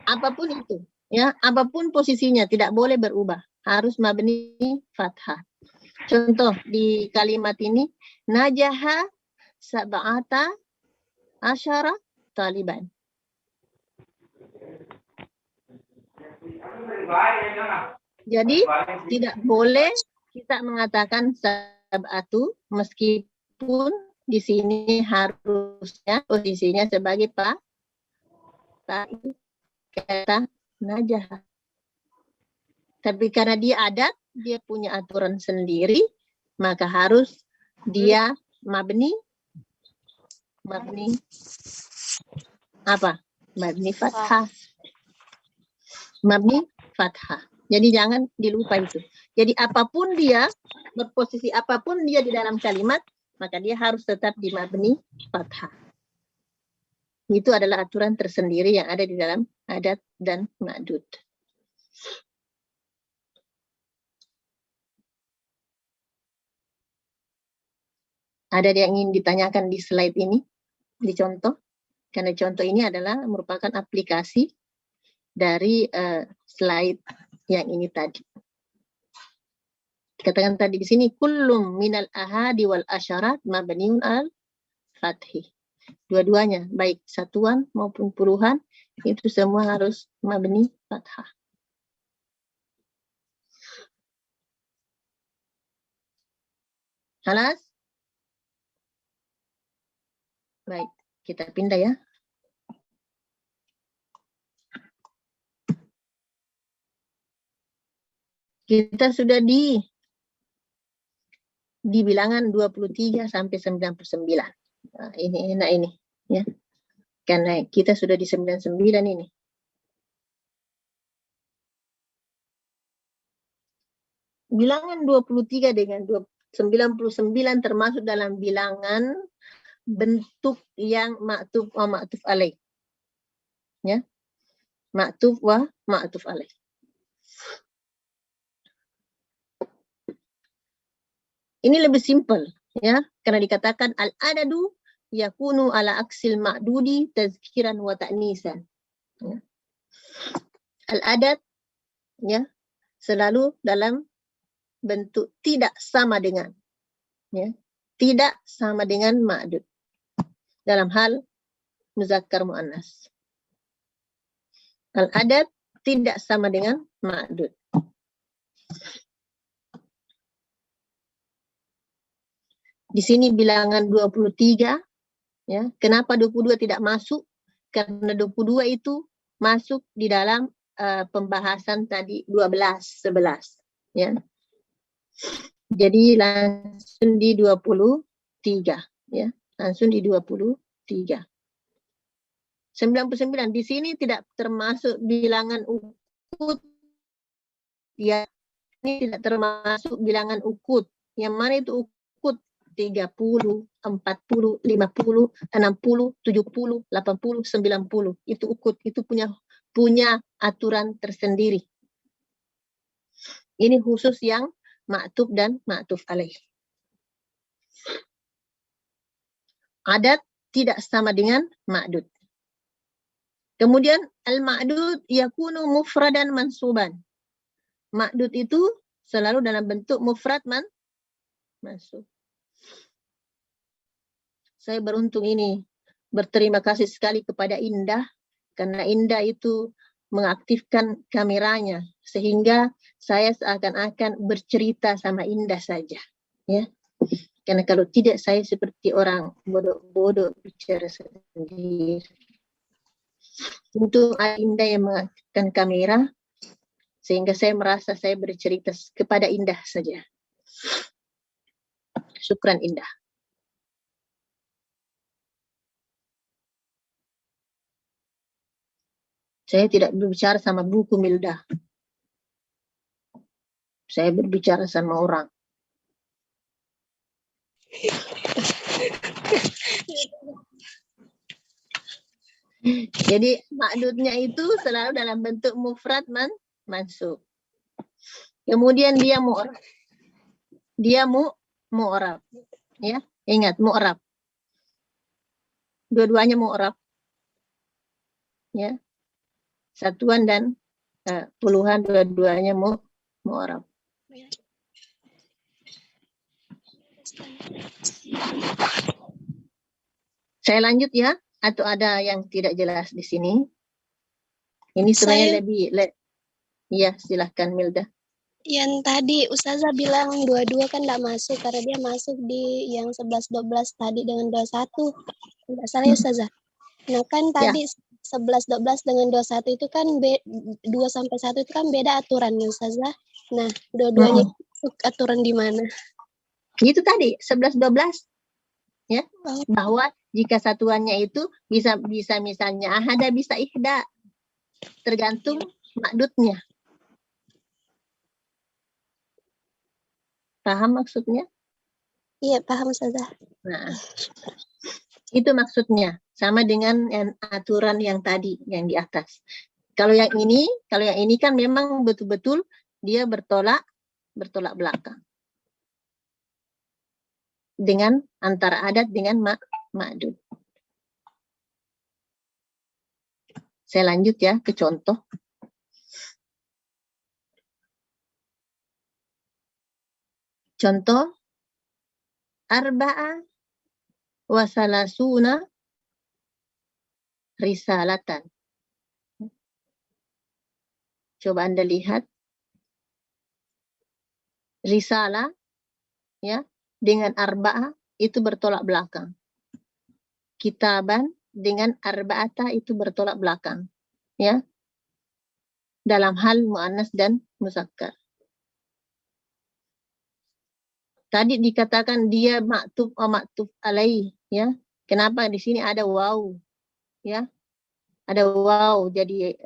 Apapun itu, ya, apapun posisinya tidak boleh berubah, harus mabni fathah. Contoh di kalimat ini, najaha sab'ata asyara taliban. Jadi tidak boleh kita mengatakan sab'atu meskipun di sini harusnya posisinya sebagai kata najaha. Tapi karena dia adat, dia punya aturan sendiri, maka harus dia mabni apa? Mabni fathah. Mabni fathah. Jadi jangan dilupa itu. Jadi apapun dia, berposisi apapun dia di dalam kalimat, maka dia harus tetap di mabni fathah. Itu adalah aturan tersendiri yang ada di dalam adat dan ma'dud. Ada yang ingin ditanyakan di slide ini, di contoh? Karena contoh ini adalah merupakan aplikasi dari slide yang ini tadi. Dikatakan tadi di sini, kullum minal ahadi wal asyarat mabniun al fathi. Dua-duanya, baik satuan maupun puluhan, itu semua harus mabni fathah. Halas? Baik, kita pindah ya. Kita sudah di bilangan 23 sampai 99. Nah, ini enak ini ya. Karena kita sudah di 99 ini. Bilangan 23 dengan 99 termasuk dalam bilangan bentuk yang ma'tuf wa ma'tuf alaih. Ya. Ma'tuf wa ma'tuf alaih. Ini lebih simpel ya, karena dikatakan al-adadu yakunu ala aksil ma'dudi tazkiran wa ta'nisan. Ya. Al-adad ya selalu dalam bentuk tidak sama dengan ya, tidak sama dengan ma'dud dalam hal muzakkar muannas. Al-adad tidak sama dengan ma'dud. Di sini bilangan 23 ya. Kenapa 22 tidak masuk? Karena 22 itu masuk di dalam pembahasan tadi 12, 11 ya. Jadi langsung di 23 ya. Langsung di 23. 99 di sini tidak termasuk bilangan ukut ya. Ini tidak termasuk bilangan ukut. Yang mana itu ukut? 30, 40, 50, 60, 70, 80, 90. Itu ukut, itu punya aturan tersendiri. Ini khusus yang ma'tuf dan ma'tuf alaih. Adat tidak sama dengan ma'dud. Kemudian al-ma'dud yakunu mufradan mansuban. Ma'dud itu selalu dalam bentuk mufrad mansub. Saya beruntung ini, berterima kasih sekali kepada Indah, karena Indah itu mengaktifkan kameranya, sehingga saya seakan-akan bercerita sama Indah saja. Ya. Karena kalau tidak, saya seperti orang bodoh-bodoh bicara sendiri. Untuk Indah yang mengaktifkan kamera, sehingga saya merasa saya bercerita kepada Indah saja. Syukran Indah. Saya tidak berbicara sama buku Milda. Saya berbicara sama orang. Jadi ma'dudnya itu selalu dalam bentuk mufrad mansub. Kemudian dia mu'rab. Dia mu'rab. Ya, ingat mu'rab. Dua-duanya mu'rab. Ya. Satuan dan puluhan dua-duanya mu'rab. Saya lanjut ya, atau ada yang tidak jelas di sini? Ini sebenarnya ya, silahkan Milda. Yang tadi Ustazah bilang 22 kan enggak masuk karena dia masuk di yang 11-12 tadi dengan 21. Enggak salah ya Ustazah. Nah kan tadi 11-12 dengan 21 itu kan 2 sampai 1 itu kan beda aturannya Ustazah. Nah, dua-duanya masuk aturan di mana? Itu tadi 11-12 ya. Bahwa jika satuannya itu bisa misalnya ahada, bisa ihda. Tergantung ma'dudnya. Paham maksudnya? Iya, paham Ustazah. Nah, itu maksudnya. Sama dengan aturan yang tadi, yang di atas. Kalau yang ini kan memang betul-betul dia bertolak belakang. Dengan antara adat dengan ma'dud. Saya lanjut ya ke contoh. Contoh arba'a wa salasuna risalatan. Coba Anda lihat. Risalah ya dengan arba'ah itu bertolak belakang. kitaban dengan arba'ata itu bertolak belakang, ya, dalam hal muannas dan muzakkar. Tadi dikatakan dia maktub alaih, ya. Kenapa di sini ada waw, ya? Ada waw. Jadi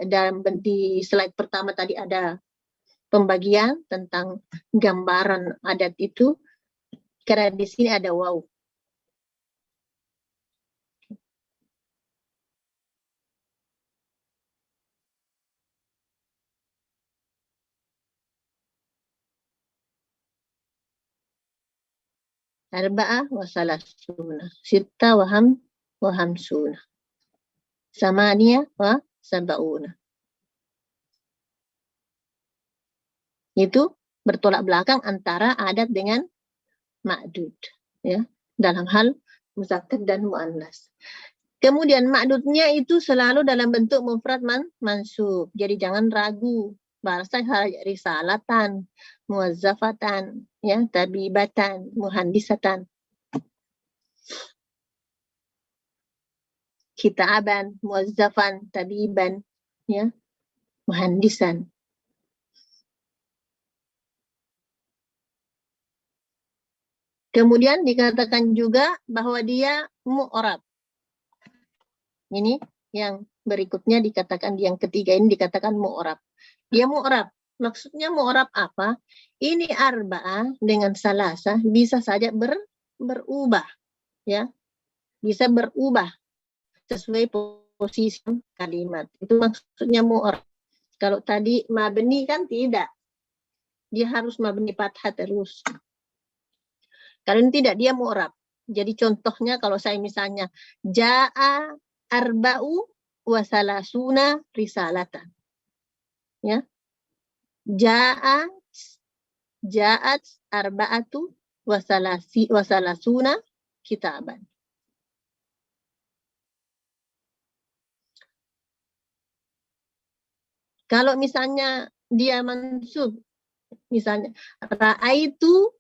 di slide pertama tadi ada pembagian tentang gambaran adat itu, karena di sini ada waw. Arba'ah wa salasuna, sitta wa hamsuna, samania wa sab'una. Itu bertolak belakang antara adat dengan ma'dud, ya, dalam hal muzakkar dan muannas. Kemudian ma'dudnya itu selalu dalam bentuk mufrad mansub. Jadi jangan ragu. Bahasa risalatan, muwazzafatan, ya, tabibatan, muhandisatan. Kitaban, muwazzafan, tabiban, ya, muhandisan. Kemudian dikatakan juga bahwa dia mu'rab. Ini yang berikutnya dikatakan, yang ketiga ini dikatakan mu'rab. Dia mu'rab. Maksudnya mu'rab apa? Ini arba'ah dengan salasa bisa saja berubah, ya. Bisa berubah sesuai posisi kalimat. Itu maksudnya mu'rab. Kalau tadi mabni kan tidak. Dia harus mabni fathah terus. Kalau ini tidak, dia mu'rab. Jadi contohnya kalau saya misalnya ja'a arba'u wa salasuna risalatan. Ya. Ja'at arba'atu wa salasuna kitaban. Kalau misalnya dia mansub, misalnya ra'aitu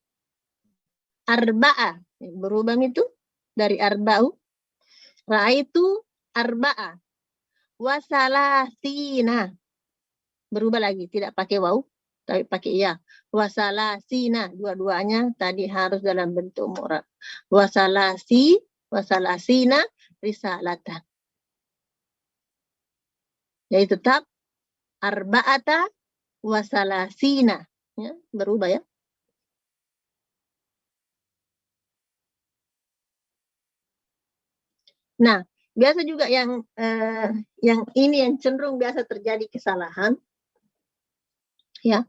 arba'a, berubah itu dari arba'u, ra'aitu arba'a wa salasina, berubah lagi, tidak pakai waw tapi pakai ya, wa salasina, dua-duanya tadi harus dalam bentuk mu'rab. Wa salasina risalatan, jadi tetap arba'ata wa salasina, ya, berubah, ya. Nah, biasa juga yang ini yang cenderung biasa terjadi kesalahan, ya,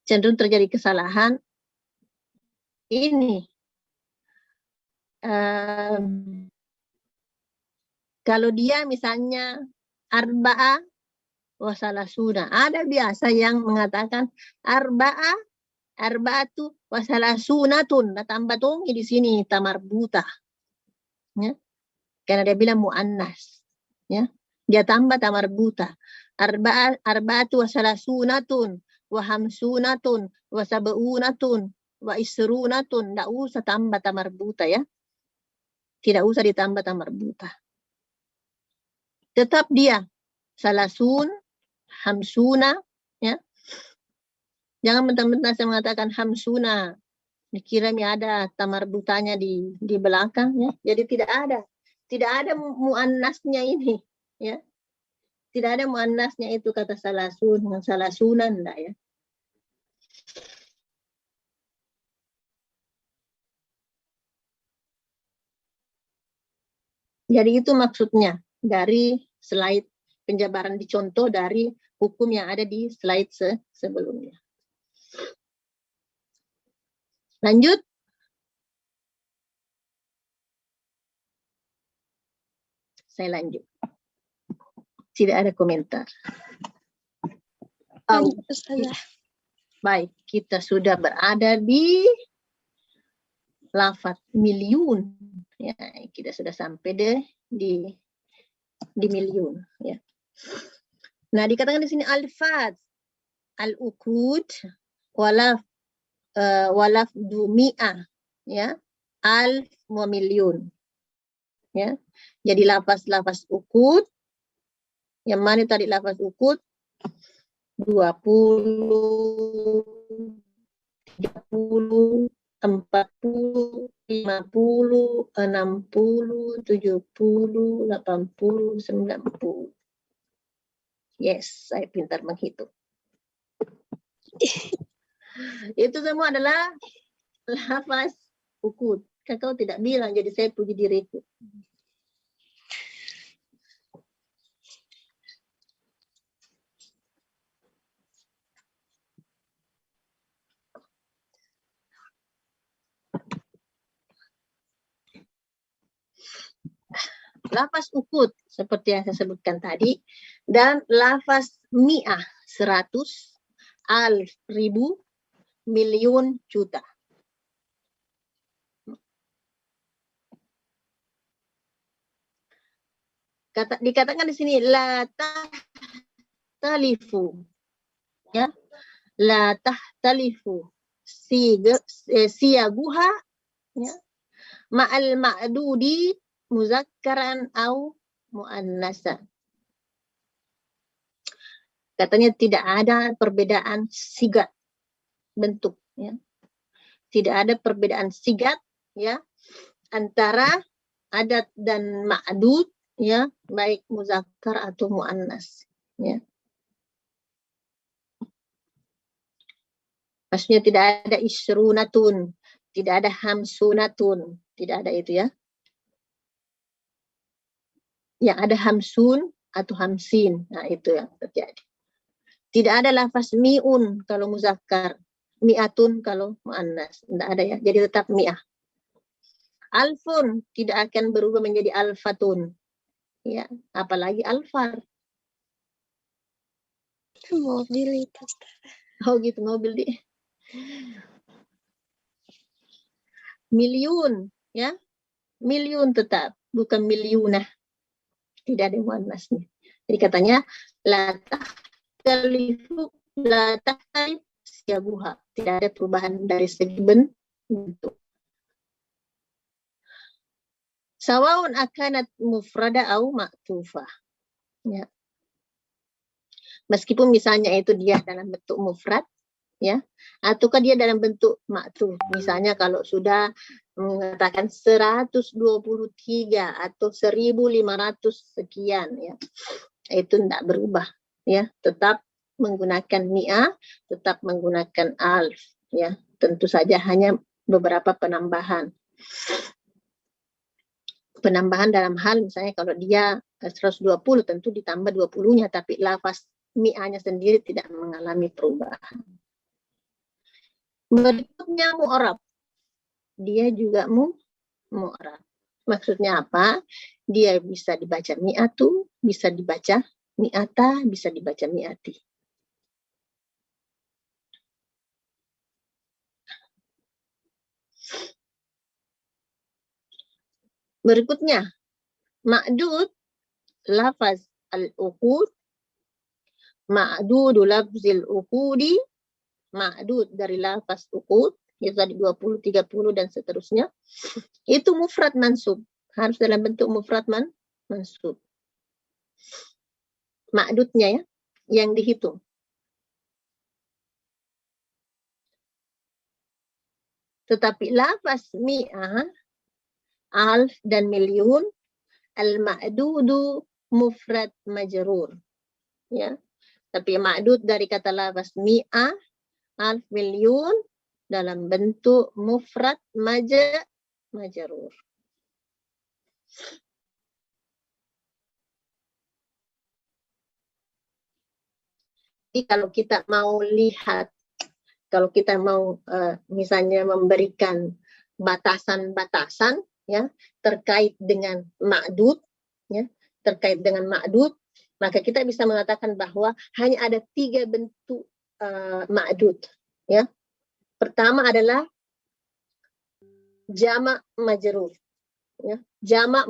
cenderung terjadi kesalahan ini. Kalau dia misalnya arba'ah wa salasuna, ada biasa yang mengatakan arba'atu wa salasunatun, tambah tongi di sini tamarbuta, ya. Karena dia bilang muannas, ya. Dia tambah tamarbuta. Arba'atu wa salasunatun wa hamsunatun wa sab'unatun wa isrunatun. Tidak usah tambah tamarbuta, ya. Tidak usah ditambah tamarbuta. Tetap dia salasun, hamsuna, ya. Jangan mentang-mentang saya mengatakan hamsuna dikira ada tamarbutanya di belakang, ya. Jadi tidak ada muannasnya ini, ya. Tidak ada muannasnya itu kata salasun dengan salasunan, enggak, ya. Jadi itu maksudnya dari slide penjabaran dicontoh dari hukum yang ada di slide sebelumnya. Lanjut. Saya lanjut. Tidak ada komentar. Baik, kita sudah berada di lafaz miliun. Ya, kita sudah sampai di miliun, ya. Nah, dikatakan di sini alfaz, al-ukud, walaf dumi'ah, ya, alf wa miliun. ya. Jadi lafaz ukut, yang mana tadi lafaz ukut? 20, 30, 40, 50, 60, 70, 80, 90. Yes, saya pintar menghitung. Itu semua adalah lafaz ukut. Kakak tidak bilang, jadi saya puji diriku. Lafaz ukut seperti yang saya sebutkan tadi, dan lafaz mi'ah 100, alf 1000, miliun juta. Dikatakan di sini la tahtalifu, ya, la tahtalifu siyaguha, ya, ma'al ma'dudi muzakkaran au muannasa. Katanya tidak ada perbedaan sigat bentuk, ya. Tidak ada perbedaan sigat, ya, antara adat dan ma'dud, ya, baik muzakkar atau muannas, ya. Maksudnya tidak ada isrunatun, tidak ada hamsunatun, tidak ada itu, ya. Yang ada hamsun atau hamsin, nah itu yang terjadi. Tidak ada lafaz mi'un kalau muzakkar, mi'atun kalau muannas, tidak ada, ya. Jadi tetap mi'ah. Alfun tidak akan berubah menjadi alfatun, ya, apalagi alfar. Mobil itu. Oh gitu, mobil di. Miliun, ya, miliun tetap, bukan miliunah. Tidak ada muannasnya. Jadi katanya la tahtalifu la tahtalif siyaguha. Tidak ada perubahan dari segi bentuk. Sawaun akanat mufrada au ma'tufah. Ya. Meskipun misalnya itu dia dalam bentuk mufrad, ya, ataukah dia dalam bentuk ma'tuf. Misalnya kalau sudah mengatakan 123 atau 1500 sekian, ya, itu tidak berubah, ya, tetap menggunakan mi'ah, tetap menggunakan alf, ya. Tentu saja hanya beberapa penambahan. Penambahan dalam hal misalnya kalau dia 120 tentu ditambah 20-nya, tapi lafaz mi'ahnya sendiri tidak mengalami perubahan. Berikutnya mu'rab. Dia juga mu'rab. Maksudnya apa? Dia bisa dibaca mi'atu, bisa dibaca mi'ata, bisa dibaca mi'ati. Berikutnya, ma'dud, lafaz al-uqud, ma'dudu lafzil uqudi, ma'dud dari lafaz uqud, itu tadi 20, 30 dan seterusnya. Itu mufrad mansub, harus dalam bentuk mufrad mansub. Ma'dudnya, ya, yang dihitung. Tetapi lafaz mi'ah, alf dan miliun, al-ma'dudu mufrad majrur, ya. Tapi ma'dud dari kata lafaz mi'ah, alf, miliun dalam bentuk mufrad majrur. Jadi kalau kita mau lihat, kalau kita mau misalnya memberikan batasan-batasan, ya, terkait dengan ma'dud, ya, terkait dengan ma'dud, maka kita bisa mengatakan bahwa hanya ada 3 bentuk ma'dud, ya. Pertama adalah jamak majrur, ya, jamak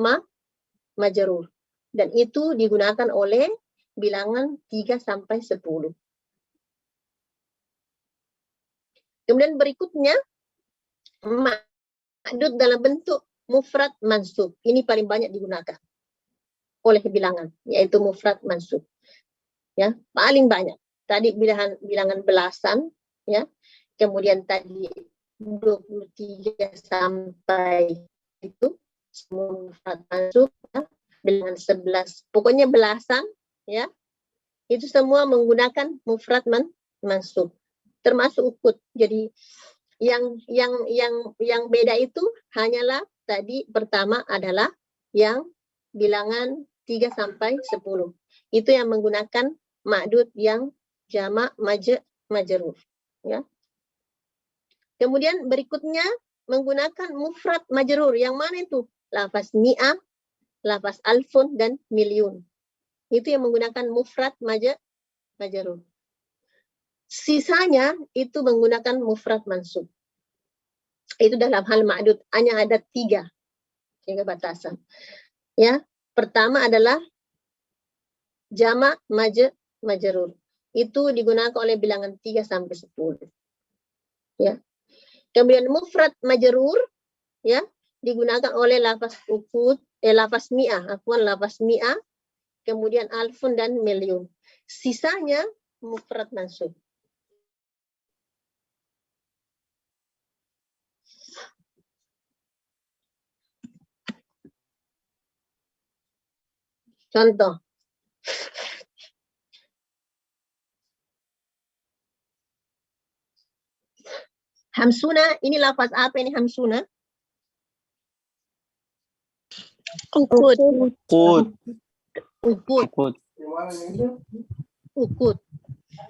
majrur, dan itu digunakan oleh bilangan 3 sampai 10. Kemudian berikutnya ma'dud dalam bentuk mufrad mansub. Ini paling banyak digunakan oleh bilangan, yaitu mufrad mansub. Ya, paling banyak. Tadi bilangan belasan, ya. Kemudian tadi 23 sampai itu semua mufrad mansub, ya. Bilangan 11, pokoknya belasan, ya. Itu semua menggunakan mufrad mansub. Termasuk ukut. Jadi yang beda itu hanyalah tadi pertama adalah yang bilangan 3 sampai 10. Itu yang menggunakan ma'dud yang jamak majrur, ya. Kemudian berikutnya menggunakan mufrad majrur. Yang mana itu? Lafaz mi'ah, lafaz alfun dan milyun. Itu yang menggunakan mufrad majrur. Sisanya itu menggunakan mufrad mansub. Itu dalam hal ma'dud hanya ada 3 batasan. Ya, pertama adalah jamak majrur. Itu digunakan oleh bilangan 3 sampai 10. Ya. Kemudian mufrad majrur, ya, digunakan oleh lafaz ukut, lafaz mi'ah, lafaz mi'ah, kemudian alfun dan milyun. Sisanya mufrad mansub. Contoh. Hamsuna, ini lafaz apa ini hamsuna? Ukut. Ukut.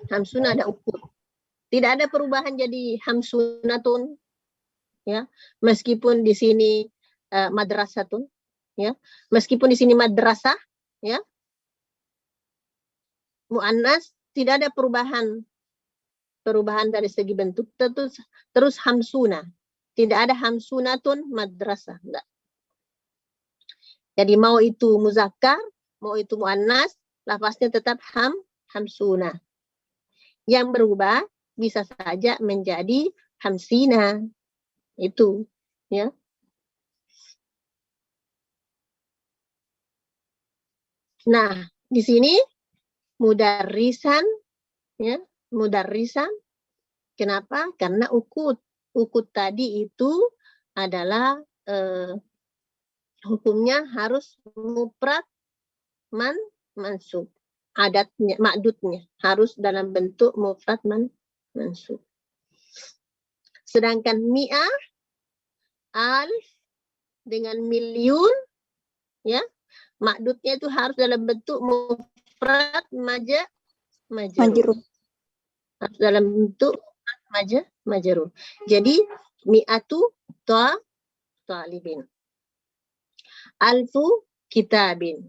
Hamsuna ada ukut. Tidak ada perubahan jadi hamsunatun, ya. Meskipun di sini madrasatun, ya. Meskipun di sini madrasah, ya. Muannas tidak ada perubahan dari segi bentuk, terus hamsuna. Tidak ada hamsunatun madrasah, enggak. Jadi mau itu muzakkar, mau itu muannas, lafaznya tetap hamsuna. Yang berubah bisa saja menjadi hamsina. Itu, ya. Nah, di sini mudarrisan, ya, mudarrisan. Kenapa? Karena ukut tadi itu adalah hukumnya harus mufrad mansub. Adatnya, ma'dudnya harus dalam bentuk mufrad mansub. Sedangkan mi'ah, alf dengan milyun, ya, ma'dudnya itu harus dalam bentuk mufrad majrur. Harus dalam bentuk majrur. Jadi mi'atu talibin. Alfu kitabin.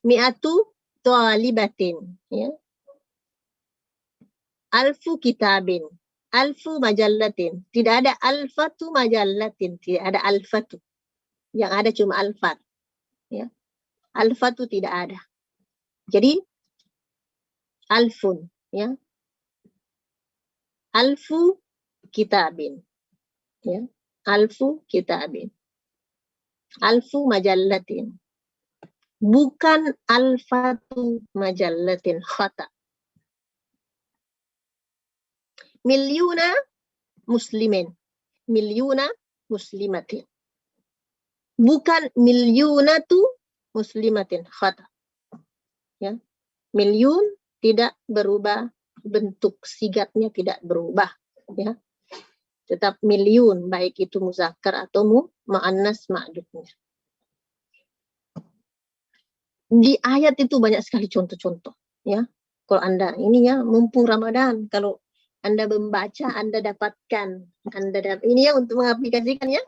Mi'atu talibatin, ya. Alfu kitabin. Alfu majallatin. Tidak ada alfatu majallatin. Tidak ada alfatu. Yang ada cuma alfat, ya. Alfatu tidak ada. Jadi alfun, ya. Alfu kitabin, ya. Alfu kitabin. Alfu majallatin. Bukan alfatu majallatin, khata. Milyuna muslimin. Milyuna muslimatin. Bukan milyunatu muslimatin, khata. Ya. Milyun tidak berubah, bentuk sigatnya tidak berubah, ya. Tetap milyun, baik itu muzakkar atau muannas ma'dudnya. Di ayat itu banyak sekali contoh-contoh, ya. Kalau Anda ini, ya, mumpung Ramadan, kalau Anda membaca, Anda dapatkan, ini ya untuk mengaplikasikan, ya.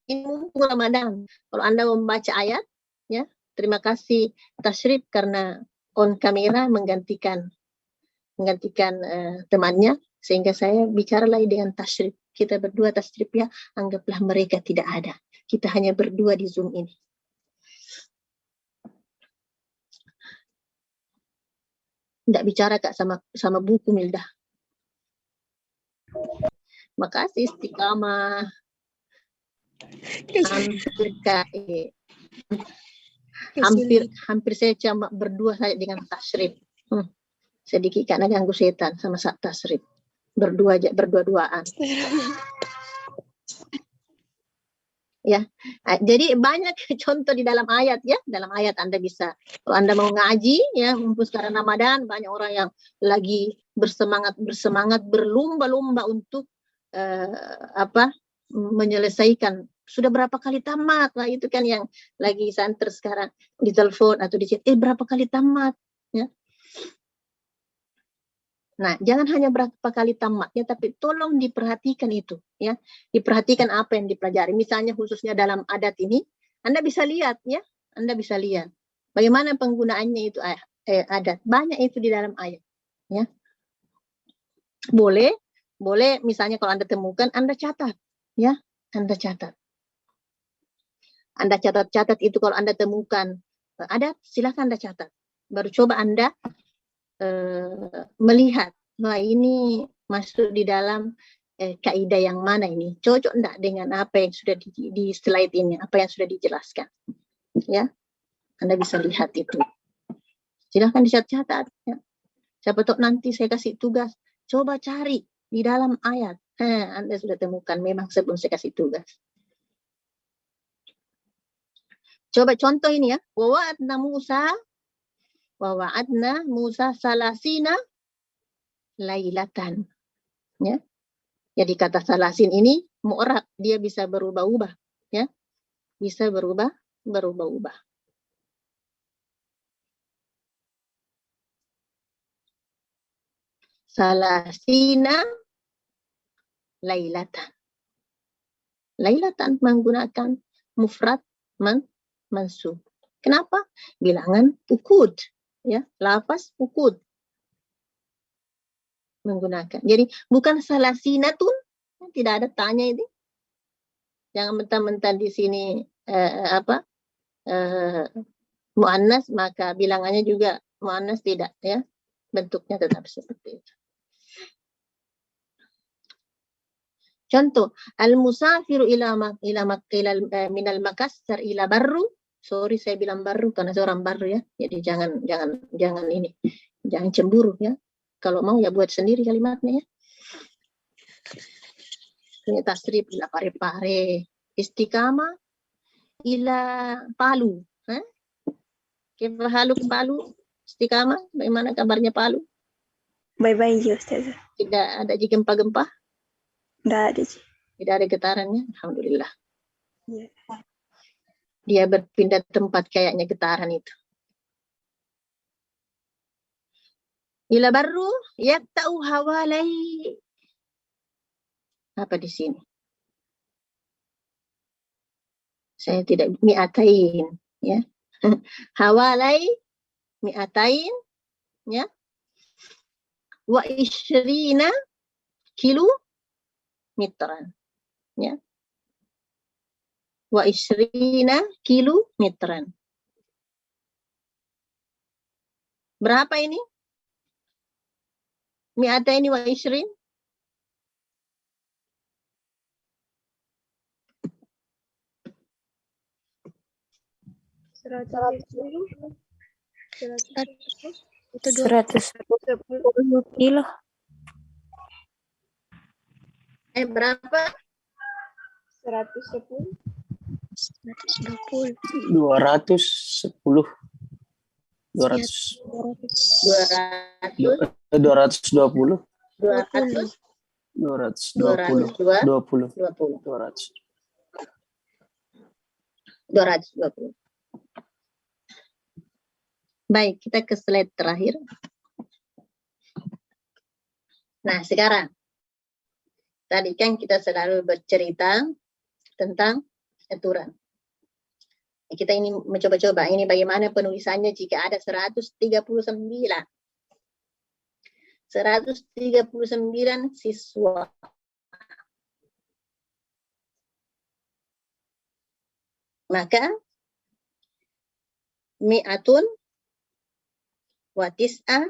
Ini mumpung Ramadan. Kalau Anda membaca ayat, ya, terima kasih Tashrif karena on kamera menggantikan temannya, sehingga saya bicara lagi dengan Tashrif. Kita berdua Tashrif, ya, anggaplah mereka tidak ada. Kita hanya berdua di Zoom ini. Tidak bicara Kak sama buku Mildah. Makasih istiqamah. Hampir hampir saya cuma berdua saja dengan tasrif. Sedikit karena ganggu setan sama tasrif. Berdua-duaan. Ya, jadi banyak contoh di dalam ayat ya. Dalam ayat Anda bisa, kalau Anda mau ngaji ya, mumpung sekarang Ramadan, banyak orang yang lagi bersemangat berlomba-lomba untuk menyelesaikan. Sudah berapa kali tamat? Nah, itu kan yang lagi santer sekarang di telepon atau di chat. Berapa kali tamat? Ya. Nah, jangan hanya berapa kali tamatnya, tapi tolong diperhatikan itu, ya. Diperhatikan apa yang dipelajari. Misalnya khususnya dalam adat ini, Anda bisa lihat, ya. Anda bisa lihat bagaimana penggunaannya itu adat. Banyak itu di dalam ayat, ya. Boleh misalnya kalau Anda temukan, Anda catat, ya. Anda catat. Anda catat itu kalau Anda temukan adat, silakan Anda catat. Baru coba Anda melihat, wah ini masuk di dalam kaidah yang mana ini, cocok enggak dengan apa yang sudah di slide ini, apa yang sudah dijelaskan, ya. Anda bisa lihat itu, silahkan dicatat, ya. Siapa tahu nanti saya kasih tugas, coba cari di dalam ayat, Anda sudah temukan memang sebelum saya kasih tugas. Coba contoh ini ya, wa'adna Musa salasina lailatan. Ya. Jadi kata salasin ini mu'rab, dia bisa berubah-ubah, ya. Bisa berubah-ubah. Salasina lailatan. Lailatan menggunakan mufrad mansub. Kenapa? Bilangan ukud, ya. Lafaz ukud menggunakan. Jadi bukan salasinatun, tidak ada tanya ini. Jangan mentah-mentah di sini muannas maka bilangannya juga muannas, tidak, ya. Bentuknya tetap seperti itu. Contoh, al-musafiru minal makassar ila barru. Sorry saya bilang baru karena seorang baru, ya. Jadi jangan ini. Jangan cemburu, ya. Kalau mau ya buat sendiri kalimatnya, ya. Ini tasrif ila pare-pare, istiqamah ila Palu. Kaifa haluk Palu? Istiqamah, bagaimana kabarnya Palu? Baik-baik ya Ustazah. Tidak ada gempa-gempa? Tidak ada. Tidak ada getarannya? Alhamdulillah. Ya. Dia berpindah tempat kayaknya getaran itu. Ila barru yakta'u hawalai. Apa di sini? Saya tidak mi'atain, ya. Hawalai mi'atain, ya. Wa ishrina kilometran, ya. Wa ishrina kilometran. Berapa ini? Mi'ataini wa ishrin. Itu 110 kilo. Berapa? 110. 120. 210. 220. 220. Baik, kita ke slide terakhir. Nah, sekarang tadi kan kita selalu bercerita tentang aturan. Kita ini mencoba-coba ini bagaimana penulisannya jika ada 139 siswa. Maka mi'atun wa tis'a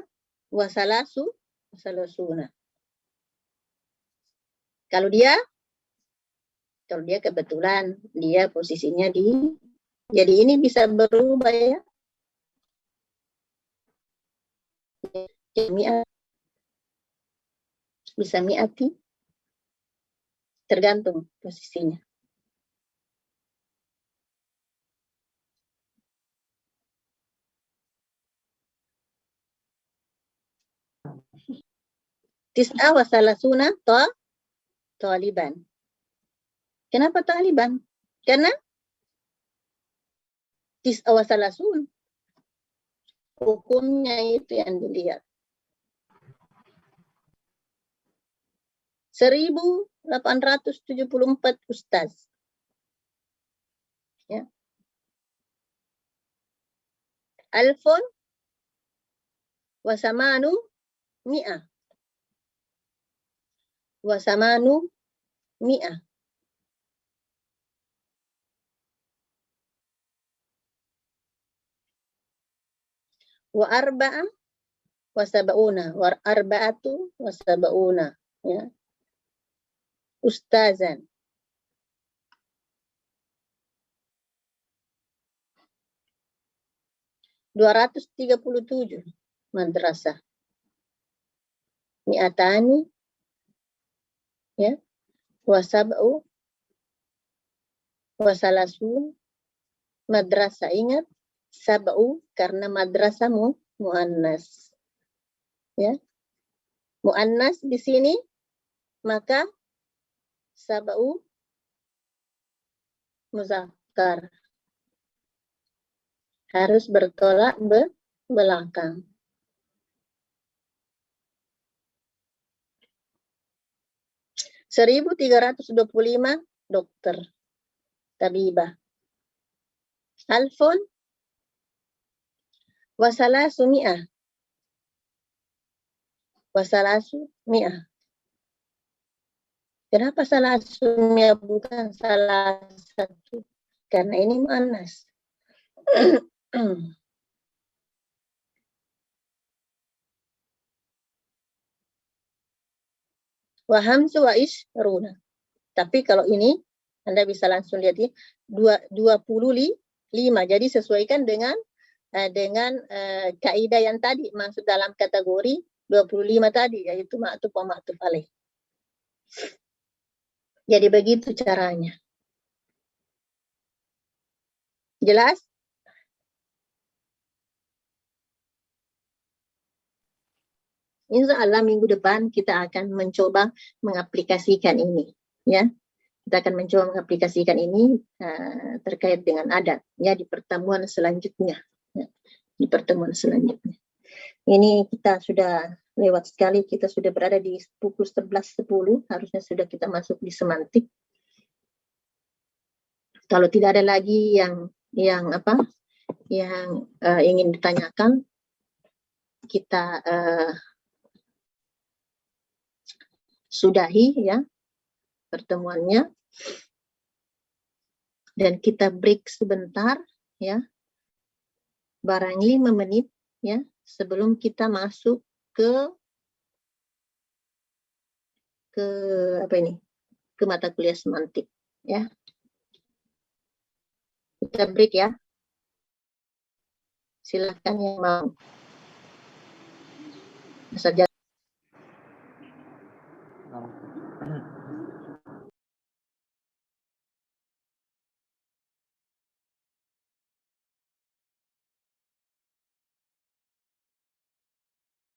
wa salasuna. Kalau dia Kalau dia kebetulan dia posisinya di, jadi ini bisa berubah ya. Bisa mi'ati, tergantung posisinya. Tis'a wa salasuna taliban. Kenapa taliban? Karena tis'a wa salasun. Hukumnya itu yang dilihat. 1874 ustaz. Ya. Alfun wasamanu mi'ah. Wasamanu mi'ah. Wa arba'a wasaba'una. Wa arba'atu wasaba'una. Ya. Ustazan. (237) madrasah. Mi'atani, ya, wasab'u wasalasun madrasah. Ingat, sab'u karena madrasah muannas. Ya. Muannas di sini, maka sab'u muzakkar. Harus bertolak belakang. Seribu 1325 dokter, tabibah. Alfun wasalasu mi'ah. Wasalasu mi'ah. Kenapa salasu mi'ah bukan salah satu? Karena ini muannas. Wa hamsu wa ishruna. Tapi kalau ini Anda bisa langsung lihat ya, 25. Jadi sesuaikan dengan kaidah yang tadi masuk dalam kategori 25 tadi, yaitu ma'tuf wa ma'tuf alaih. Jadi begitu caranya. Jelas? Insya Allah minggu depan kita akan mencoba mengaplikasikan ini, ya. Kita akan mencoba mengaplikasikan ini terkait dengan adat, ya, di pertemuan selanjutnya. Ya, di pertemuan selanjutnya. Ini kita sudah lewat sekali, kita sudah berada di pukul 11.10, harusnya sudah kita masuk di semantik. Kalau tidak ada lagi yang ingin ditanyakan, kita sudahi ya pertemuannya, dan kita break sebentar ya, barang 5 menit ya, sebelum kita masuk ke mata kuliah semantik ya. Kita break ya. Silahkan yang mau. Saja.